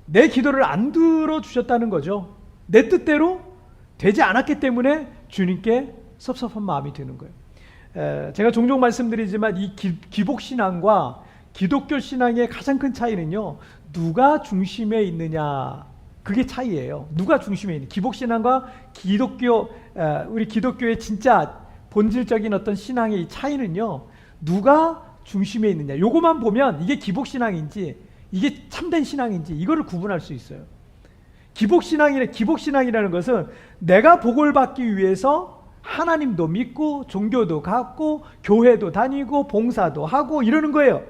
내 기도를 안 들어주셨다는 거죠. 내 뜻대로 되지 않았기 때문에 주님께 섭섭한 마음이 드는 거예요. 제가 종종 말씀드리지만 이 기복신앙과 기독교 신앙의 가장 큰 차이는요, 누가 중심에 있느냐, 그게 차이예요. 누가 중심에 있느냐. 기복신앙과 우리 기독교의 진짜 본질적인 어떤 신앙의 차이는요, 누가 중심에 있느냐. 요거만 보면 이게 기복신앙인지 이게 참된 신앙인지 이거를 구분할 수 있어요. 기복신앙이라는 것은 내가 복을 받기 위해서 하나님도 믿고 종교도 갖고 교회도 다니고 봉사도 하고 이러는 거예요.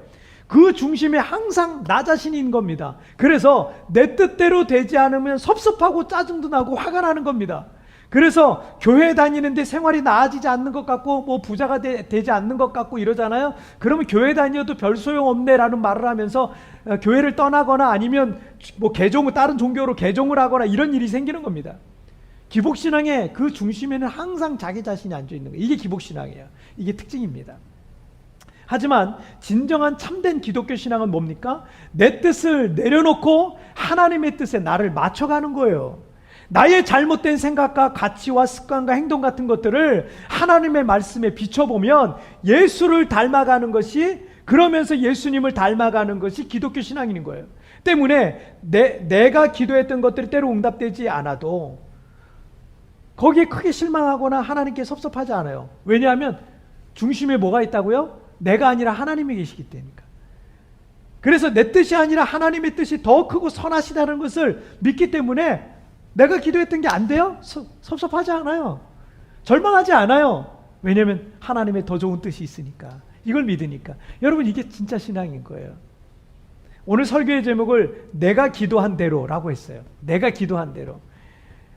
그 중심에 항상 나 자신인 겁니다. 그래서 내 뜻대로 되지 않으면 섭섭하고 짜증도 나고 화가 나는 겁니다. 그래서 교회 다니는데 생활이 나아지지 않는 것 같고 뭐 부자가 되지 않는 것 같고 이러잖아요. 그러면 교회 다녀도 별 소용없네라는 말을 하면서 교회를 떠나거나 아니면 뭐 다른 종교로 개종을 하거나 이런 일이 생기는 겁니다. 기복신앙의 그 중심에는 항상 자기 자신이 앉아 있는 거예요. 이게 기복신앙이에요. 이게 특징입니다. 하지만 진정한 참된 기독교 신앙은 뭡니까? 내 뜻을 내려놓고 하나님의 뜻에 나를 맞춰가는 거예요. 나의 잘못된 생각과 가치와 습관과 행동 같은 것들을 하나님의 말씀에 비춰보면 예수를 닮아가는 것이, 그러면서 예수님을 닮아가는 것이 기독교 신앙인 거예요. 때문에 내가 기도했던 것들이 때로 응답되지 않아도 거기에 크게 실망하거나 하나님께 섭섭하지 않아요. 왜냐하면 중심에 뭐가 있다고요? 내가 아니라 하나님이 계시기 때문이니까. 그래서 내 뜻이 아니라 하나님의 뜻이 더 크고 선하시다는 것을 믿기 때문에 내가 기도했던 게 안 돼요? 섭섭하지 않아요. 절망하지 않아요. 왜냐하면 하나님의 더 좋은 뜻이 있으니까. 이걸 믿으니까. 여러분, 이게 진짜 신앙인 거예요. 오늘 설교의 제목을 내가 기도한 대로라고 했어요. 내가 기도한 대로.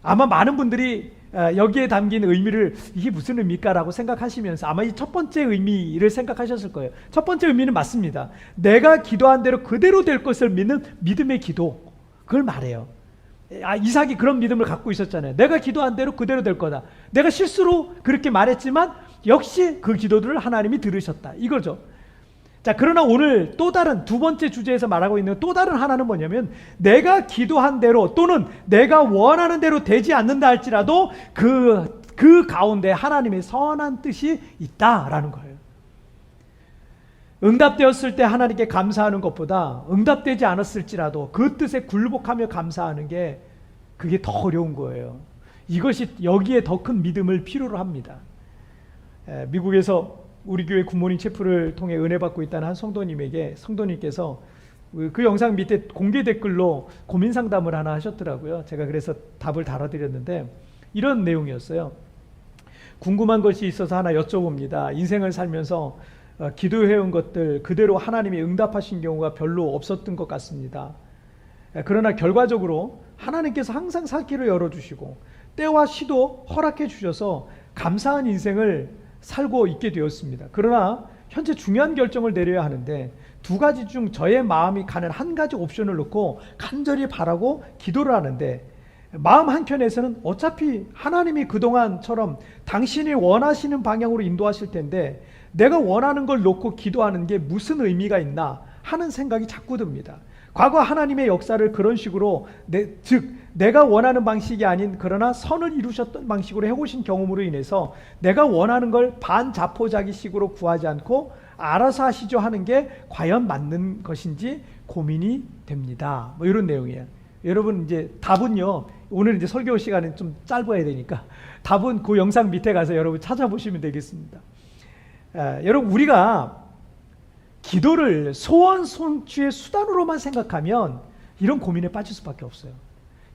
아마 많은 분들이 여기에 담긴 의미를 이게 무슨 의미일까 라고 생각하시면서 아마 이 첫 번째 의미를 생각하셨을 거예요. 첫 번째 의미는 맞습니다. 내가 기도한 대로 그대로 될 것을 믿는 믿음의 기도, 그걸 말해요. 이삭이 그런 믿음을 갖고 있었잖아요. 내가 기도한 대로 그대로 될 거다. 내가 실수로 그렇게 말했지만 역시 그 기도들을 하나님이 들으셨다, 이거죠. 자, 그러나 오늘 또 다른 두 번째 주제에서 말하고 있는 또 다른 하나는 뭐냐면, 내가 기도한 대로 또는 내가 원하는 대로 되지 않는다 할지라도 그 가운데 하나님의 선한 뜻이 있다라는 거예요. 응답되었을 때 하나님께 감사하는 것보다 응답되지 않았을지라도 그 뜻에 굴복하며 감사하는 게, 그게 더 어려운 거예요. 이것이 여기에 더 큰 믿음을 필요로 합니다. 미국에서 우리 교회 굿모닝 체프를 통해 은혜 받고 있다는 한 성도님께서 그 영상 밑에 공개 댓글로 고민 상담을 하나 하셨더라고요. 제가 그래서 답을 달아드렸는데 이런 내용이었어요. 궁금한 것이 있어서 하나 여쭤봅니다. 인생을 살면서 기도해온 것들 그대로 하나님이 응답하신 경우가 별로 없었던 것 같습니다. 그러나 결과적으로 하나님께서 항상 살 길을 열어주시고 때와 시도 허락해 주셔서 감사한 인생을 살고 있게 되었습니다. 그러나 현재 중요한 결정을 내려야 하는데 두 가지 중 저의 마음이 가는 한 가지 옵션을 놓고 간절히 바라고 기도를 하는데, 마음 한켠에서는 어차피 하나님이 그동안처럼 당신이 원하시는 방향으로 인도하실 텐데 내가 원하는 걸 놓고 기도하는 게 무슨 의미가 있나 하는 생각이 자꾸 듭니다. 과거 하나님의 역사를 그런 식으로 내가 원하는 방식이 아닌 그러나 선을 이루셨던 방식으로 해오신 경험으로 인해서 내가 원하는 걸 반자포자기식으로 구하지 않고 알아서 하시죠 하는 게 과연 맞는 것인지 고민이 됩니다. 뭐 이런 내용이에요. 여러분, 이제 답은요, 오늘 이제 설교 시간은 좀 짧아야 되니까 답은 그 영상 밑에 가서 여러분 찾아보시면 되겠습니다. 여러분, 우리가 기도를 소원 성취의 수단으로만 생각하면 이런 고민에 빠질 수밖에 없어요.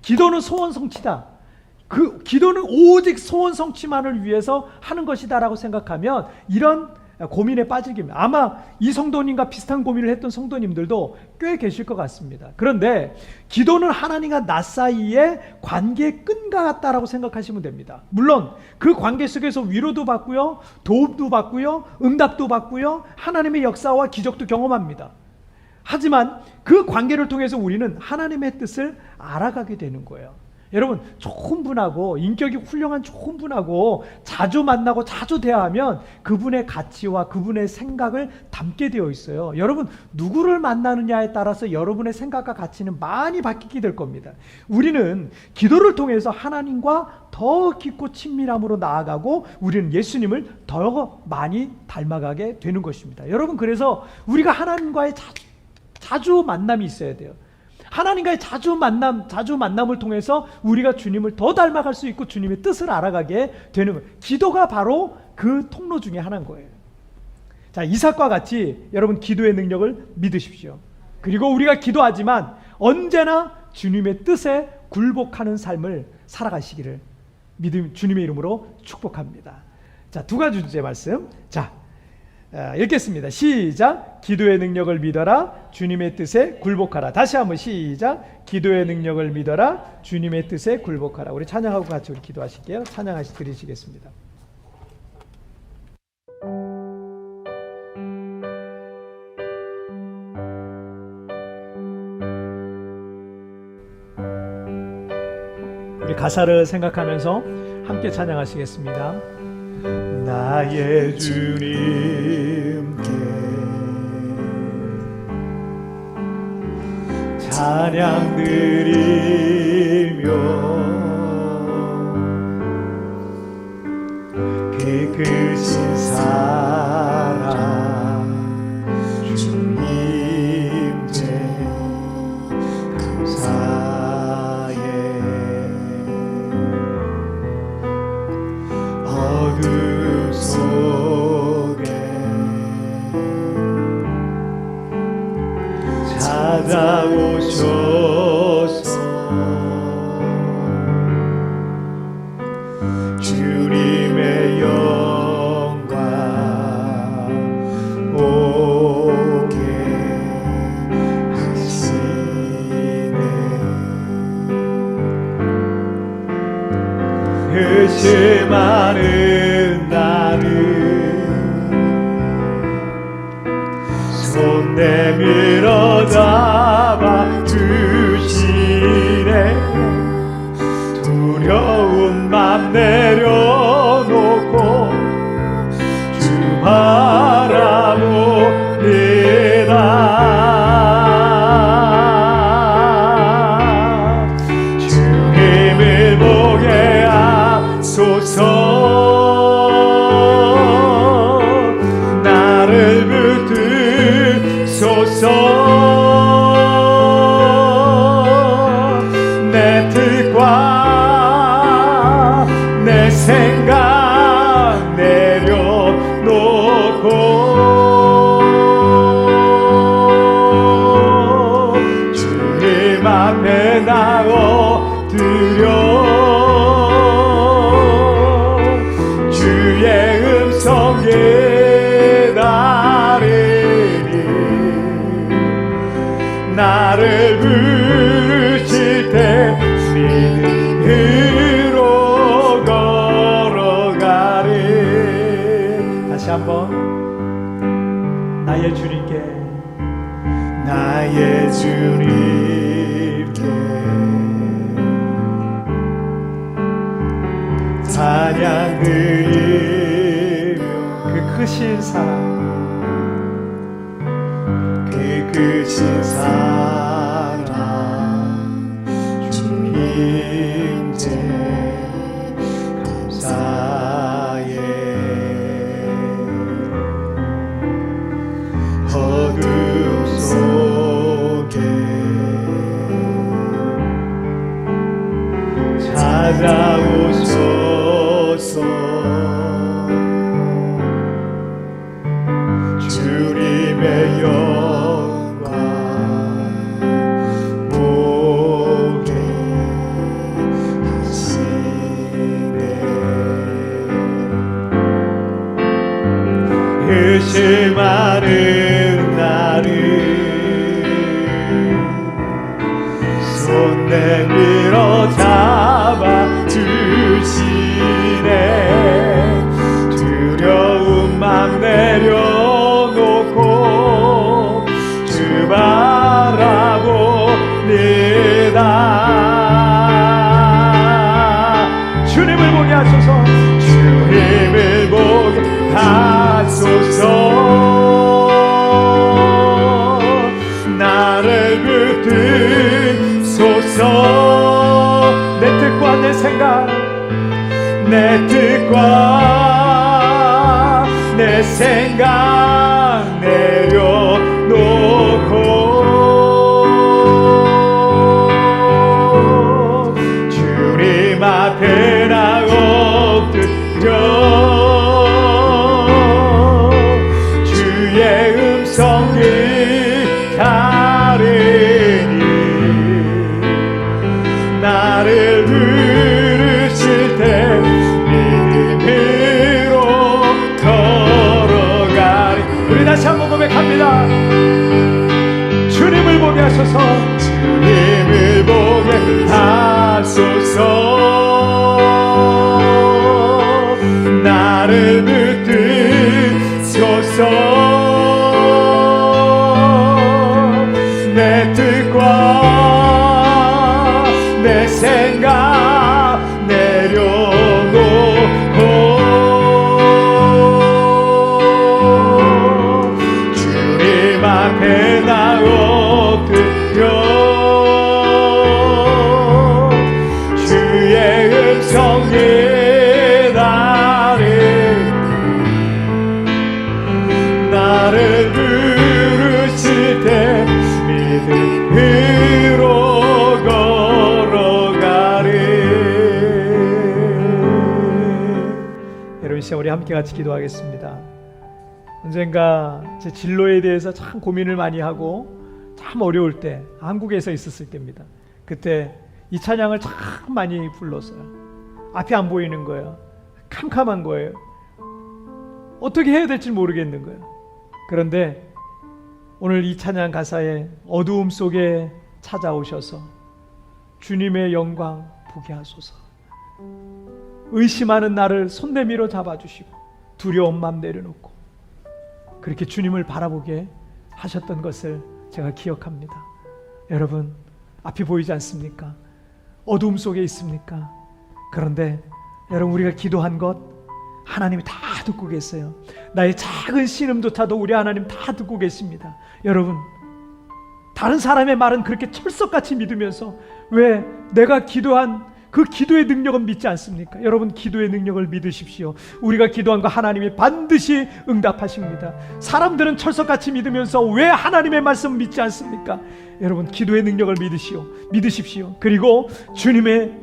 기도는 소원 성취다. 그 기도는 오직 소원 성취만을 위해서 하는 것이다라고 생각하면 이런 고민에 빠지게 됩니다. 아마 이 성도님과 비슷한 고민을 했던 성도님들도 꽤 계실 것 같습니다. 그런데 기도는 하나님과 나 사이의 관계의 끈과 같다라고 생각하시면 됩니다. 물론 그 관계 속에서 위로도 받고요, 도움도 받고요, 응답도 받고요, 하나님의 역사와 기적도 경험합니다. 하지만 그 관계를 통해서 우리는 하나님의 뜻을 알아가게 되는 거예요. 여러분, 좋은 분하고 인격이 훌륭한 좋은 분하고 자주 만나고 자주 대화하면 그분의 가치와 그분의 생각을 담게 되어 있어요. 여러분, 누구를 만나느냐에 따라서 여러분의 생각과 가치는 많이 바뀌게 될 겁니다. 우리는 기도를 통해서 하나님과 더 깊고 친밀함으로 나아가고 우리는 예수님을 더 많이 닮아가게 되는 것입니다. 여러분, 그래서 우리가 하나님과의 자주 만남이 있어야 돼요. 하나님과의 자주 만남을 통해서 우리가 주님을 더 닮아갈 수 있고 주님의 뜻을 알아가게 되는 거예요. 기도가 바로 그 통로 중에 하나인 거예요. 자, 이삭과 같이 여러분 기도의 능력을 믿으십시오. 그리고 우리가 기도하지만 언제나 주님의 뜻에 굴복하는 삶을 살아가시기를 주님의 이름으로 축복합니다. 자, 두 가지 주제 말씀. 자, 읽겠습니다. 시작. 기도의 능력을 믿어라. 주님의 뜻에 굴복하라. 다시 한번 시작. 기도의 능력을 믿어라. 주님의 뜻에 굴복하라. 우리 찬양하고 같이 우리 기도하실게요. 찬양하시 드리시겠습니다. 우리 가사를 생각하면서 함께 찬양하시겠습니다. 나의 주님께 찬양 드리며 깨끗이 사랑 주님께 감사해. 어둠 속에 찾아오셔서 주님의 영광 나 엎드려 주의 음성 깨달으니 나를 부르실 때 믿음으로 걸어가리. 다시 한번 나의 주님께 나의 주님께 찬양 드리며 그 크신 사랑, 그 크신 사랑 주 힘제 감사해. 어둠 속에 찾아오소서. 주님의 영광 보게 하시네. 의심하는 나를 손 내밀어 잡아주시네. 두려운 맘 내려놓고 주 바라봅니다. 주님을 보게 하소서. 주님을 보게 하소서. 나를 붙드소서. 내 뜻과 내 생각, 내 뜻과 내 생각 내려놓고 주님 앞에 나 엎드려 주의 음성 기다리니 나를 부르실 때 믿음으로 걸어가리. 우리 다시 한번 고백합니다. 주님을 보게 하소서. 주님을 보게 하소서. 나를 붙드소서. 내 뜻과 내 생각 내려놓고 주님 앞에 나 엎드려 주의 음성 기다리니 나를 부르실 때 믿음으로 걸어가리. 여러분, 이 시간 우리 함께 같이 기도하겠습니다. 언젠가 제 진로에 대해서 참 고민을 많이 하고 참 어려울 때, 한국에서 있었을 때입니다. 그때 이 찬양을 참 많이 불렀어요. 앞이 안 보이는 거예요. 캄캄한 거예요. 어떻게 해야 될지 모르겠는 거예요. 그런데 오늘 이 찬양 가사에 어두움 속에 찾아오셔서 주님의 영광 보게 하소서. 의심하는 나를 손 내밀어 잡아주시고 두려운 마음 내려놓고 그렇게 주님을 바라보게 하셨던 것을 제가 기억합니다. 여러분, 앞이 보이지 않습니까? 어두움 속에 있습니까? 그런데 여러분, 우리가 기도한 것 하나님이 다 듣고 계세요. 나의 작은 신음조차도 우리 하나님 다 듣고 계십니다. 여러분, 다른 사람의 말은 그렇게 철석같이 믿으면서 왜 내가 기도한 그 기도의 능력은 믿지 않습니까? 여러분, 기도의 능력을 믿으십시오. 우리가 기도한 거 하나님이 반드시 응답하십니다. 사람들은 철석같이 믿으면서 왜 하나님의 말씀 믿지 않습니까? 여러분, 기도의 능력을 믿으십시오. 그리고 주님의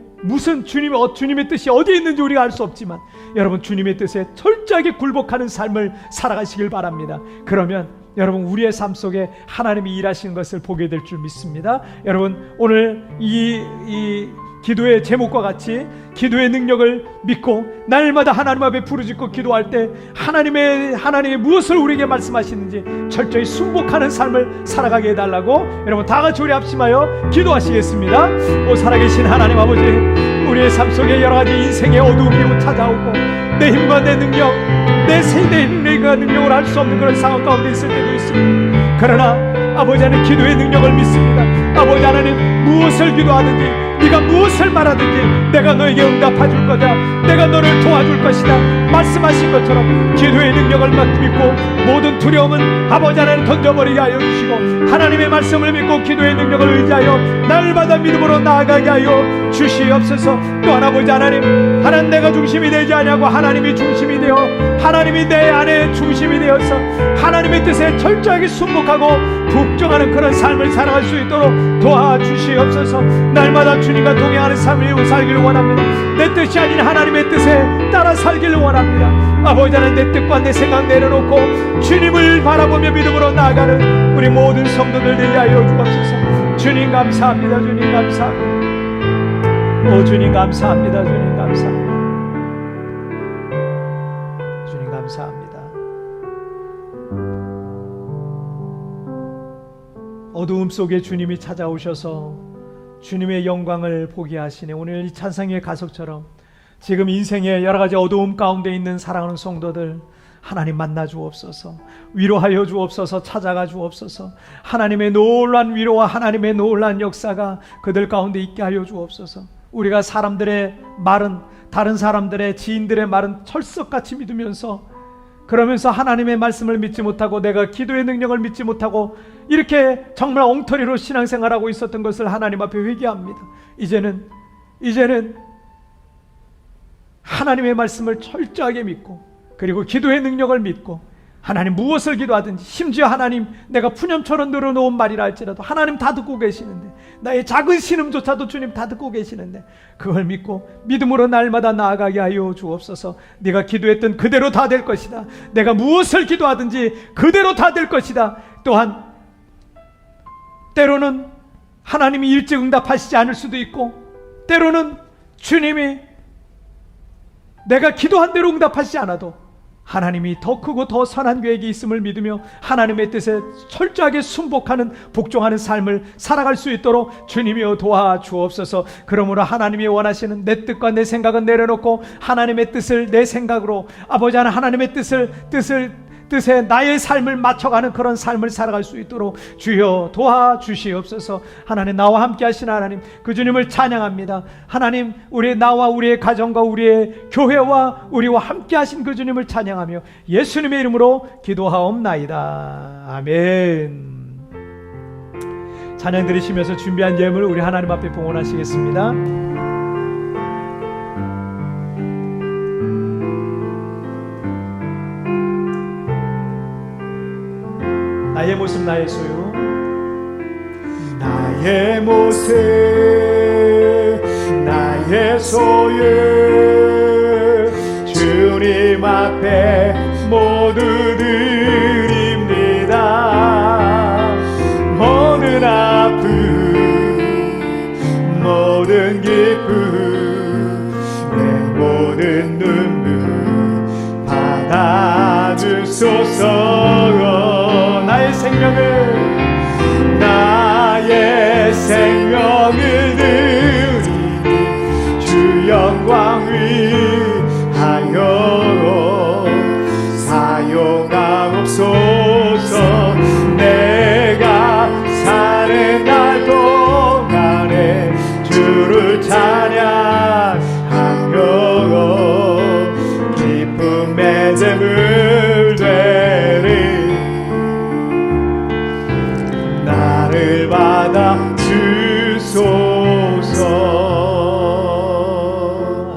뜻이 어디에 있는지 우리가 알 수 없지만 여러분, 주님의 뜻에 철저하게 굴복하는 삶을 살아가시길 바랍니다. 그러면 여러분 우리의 삶 속에 하나님이 일하시는 것을 보게 될 줄 믿습니다. 여러분 오늘 이 기도의 제목과 같이 기도의 능력을 믿고 날마다 하나님 앞에 부르짖고 기도할 때 하나님의 무엇을 우리에게 말씀하시는지 철저히 순복하는 삶을 살아가게 해달라고 여러분 다 같이 우리 합심하여 기도하시겠습니다. 오 살아계신 하나님 아버지, 우리의 삶 속에 여러 가지 인생의 어두움이 찾아오고 내 힘과 내 능력, 내 세대의 힘과 능력을 할 수 없는 그런 상황 가운데 있을 때도 있습니다. 그러나 아버지 하나님 기도의 능력을 믿습니다. 아버지 하나님 무엇을 기도하든지 네가 무엇을 말하든지 내가 너에게 응답해 줄 거다, 내가 너를 도와줄 것이다 말씀하신 것처럼 기도의 능력을 믿고 모든 두려움은 아버지 하나님 던져버리게 하여 주시고 하나님의 말씀을 믿고 기도의 능력을 의지하여 날마다 믿음으로 나아가게 하여 주시옵소서. 또한 아버지 하나님 내가 중심이 되지 않냐고 하나님이 중심이 되어 하나님이 내 안에 중심이 되어서 하나님의 뜻에 철저하게 순복하고 복종하는 그런 삶을 살아갈 수 있도록 도와주시옵소서. 날마다 주님과 동행하는 삶을 살기를 원합니다. 내 뜻이 아닌 하나님의 뜻에 따라 살기를 원합니다. 아버지 하나님 내 뜻과 내 생각 내려놓고 주님을 바라보며 믿음으로 나아가는 우리 모든 성도들 되게 하여 주옵소서. 주님 감사합니다. 주님 감사합니다. 오 주님 감사합니다. 주님 감사합니다. 주님 감사합니다. 어두움 속에 주님이 찾아오셔서 주님의 영광을 보게 하시네. 오늘 이 찬송의 가석처럼 지금 인생의 여러 가지 어두움 가운데 있는 사랑하는 성도들 하나님 만나 주옵소서. 위로하여 주옵소서. 찾아가 주옵소서. 하나님의 놀라운 위로와 하나님의 놀라운 역사가 그들 가운데 있게 하여 주옵소서. 우리가 사람들의 말은, 다른 사람들의 지인들의 말은 철석같이 믿으면서 그러면서 하나님의 말씀을 믿지 못하고 내가 기도의 능력을 믿지 못하고 이렇게 정말 엉터리로 신앙생활하고 있었던 것을 하나님 앞에 회개합니다. 이제는 하나님의 말씀을 철저하게 믿고 그리고 기도의 능력을 믿고 하나님 무엇을 기도하든지 심지어 하나님 내가 푸념처럼 늘어놓은 말이라 할지라도 하나님 다 듣고 계시는데 나의 작은 신음조차도 주님 다 듣고 계시는데 그걸 믿고 믿음으로 날마다 나아가게 하여 주옵소서. 네가 기도했던 그대로 다 될 것이다. 내가 무엇을 기도하든지 그대로 다 될 것이다. 또한 때로는 하나님이 일찍 응답하시지 않을 수도 있고 때로는 주님이 내가 기도한 대로 응답하시지 않아도 하나님이 더 크고 더 선한 계획이 있음을 믿으며 하나님의 뜻에 철저하게 순복하는 복종하는 삶을 살아갈 수 있도록 주님이여 도와주옵소서. 그러므로 하나님이 원하시는 내 뜻과 내 생각은 내려놓고 하나님의 뜻을 내 생각으로 아버지 하나님의 뜻에 나의 삶을 맞춰가는 그런 삶을 살아갈 수 있도록 주여 도와주시옵소서. 하나님 나와 함께 하신 하나님 그 주님을 찬양합니다. 하나님 나와 우리의 가정과 우리의 교회와 우리와 함께 하신 그 주님을 찬양하며 예수님의 이름으로 기도하옵나이다. 아멘. 찬양 드리시면서 준비한 예물 우리 하나님 앞에 봉헌하시겠습니다. 나의 모습 나의 소유, 나의 모습 나의 소유 주님 앞에 모두 드립니다. 모든 아픔 모든 기쁨 내 모든 눈물 받아주소서. 나의 생명을 드리니 주 영광 위하여 사용하옵소서. 내가 사는 날 동안에 주를 찬양하며 기쁨의 제물 되리. 나를 받아 주소서.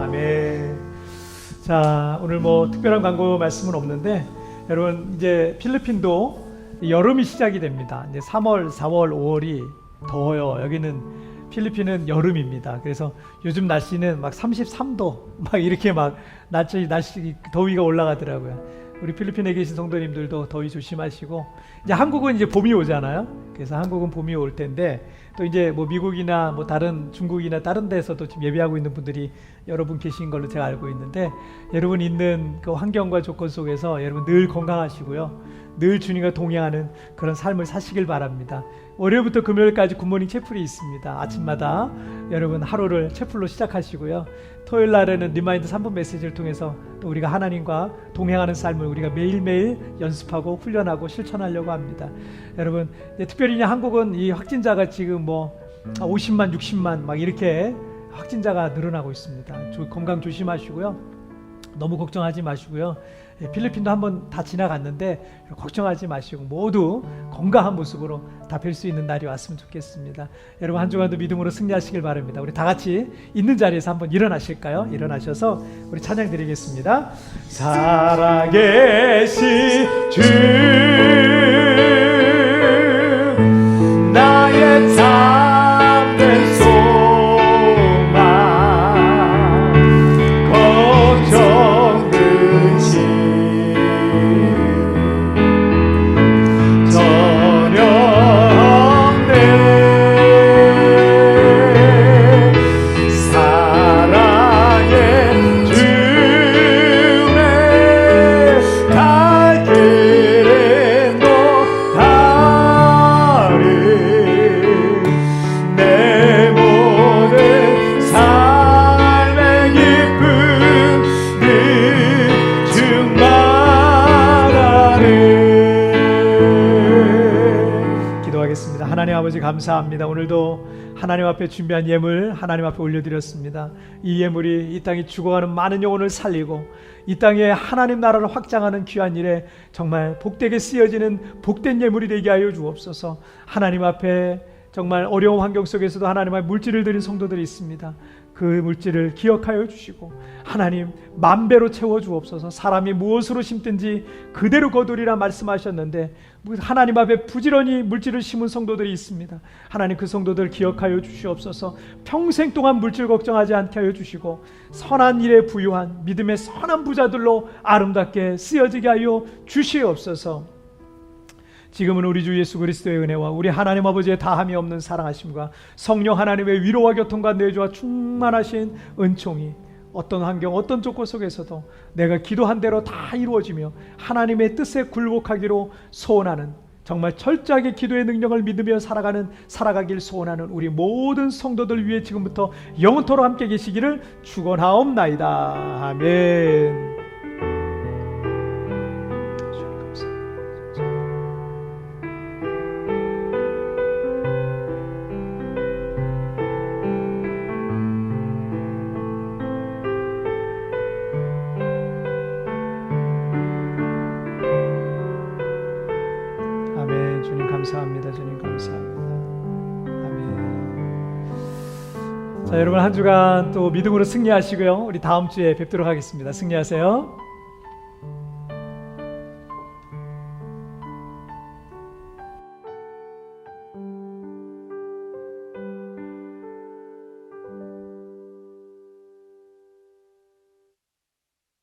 아멘. 자, 오늘 뭐 특별한 광고 말씀은 없는데 여러분 이제 필리핀도 여름이 시작이 됩니다. 이제 3월, 4월, 5월이 더워요. 여기는 필리핀은 여름입니다. 그래서 요즘 날씨는 막 33도 막 이렇게 막 날씨 더위가 올라가더라고요. 우리 필리핀에 계신 성도님들도 더위 조심하시고, 이제 한국은 이제 봄이 오잖아요. 그래서 한국은 봄이 올 텐데, 또 이제 뭐 미국이나 뭐 다른 중국이나 다른 데서도 지금 예배하고 있는 분들이 여러분 계신 걸로 제가 알고 있는데, 여러분 있는 그 환경과 조건 속에서 여러분 늘 건강하시고요, 늘 주님과 동행하는 그런 삶을 사시길 바랍니다. 월요일부터 금요일까지 굿모닝 채플이 있습니다. 아침마다 여러분 하루를 채플로 시작하시고요, 토요일 날에는 리마인드 3분 메시지를 통해서 또 우리가 하나님과 동행하는 삶을 우리가 매일매일 연습하고 훈련하고 실천하려고 합니다. 여러분, 특별히 한국은 이 확진자가 지금 뭐 50만 60만 막 이렇게 확진자가 늘어나고 있습니다. 건강 조심하시고요, 너무 걱정하지 마시고요, 필리핀도 한번 다 지나갔는데 걱정하지 마시고 모두 건강한 모습으로 다 뵐 수 있는 날이 왔으면 좋겠습니다. 여러분, 한 주간도 믿음으로 승리하시길 바랍니다. 우리 다 같이 있는 자리에서 한번 일어나실까요? 일어나셔서 우리 찬양 드리겠습니다. 살아계신 주 나의 참된 소망 걱정 근심 전혀 없네 사랑의 주의 갈 길에 너다리 내 모든 삶의 기쁨 늘 충만하네. 기도하겠습니다. 하나님 아버지, 감사합니다. 오늘도 하나님 앞에 준비한 예물 하나님 앞에 올려드렸습니다. 이 예물이 이 땅에 죽어가는 많은 영혼을 살리고 이 땅에 하나님 나라를 확장하는 귀한 일에 정말 복되게 쓰여지는 복된 예물이 되게 하여 주옵소서. 하나님 앞에 정말 어려운 환경 속에서도 하나님 앞에 물질을 드린 성도들이 있습니다. 그 물질을 기억하여 주시고 하나님 만배로 채워 주옵소서. 사람이 무엇으로 심든지 그대로 거두리라 말씀하셨는데 하나님 앞에 부지런히 물질을 심은 성도들이 있습니다. 하나님 그 성도들 기억하여 주시옵소서. 평생 동안 물질 걱정하지 않게 하여 주시고 선한 일에 부유한 믿음의 선한 부자들로 아름답게 쓰여지게 하여 주시옵소서. 지금은 우리 주 예수 그리스도의 은혜와 우리 하나님 아버지의 다함이 없는 사랑하심과 성령 하나님의 위로와 교통과 내주와 충만하신 은총이 어떤 환경 어떤 조건 속에서도 내가 기도한 대로 다 이루어지며 하나님의 뜻에 굴복하기로 소원하는, 정말 철저하게 기도의 능력을 믿으며 살아가길 소원하는 우리 모든 성도들 위해 지금부터 영원토록 함께 계시기를 축원하옵나이다. 아멘. 주님 감사합니다. 주님 감사합니다. 아멘. 자, 여러분 한 주간 또 믿음으로 승리하시고요. 우리 다음 주에 뵙도록 하겠습니다. 승리하세요.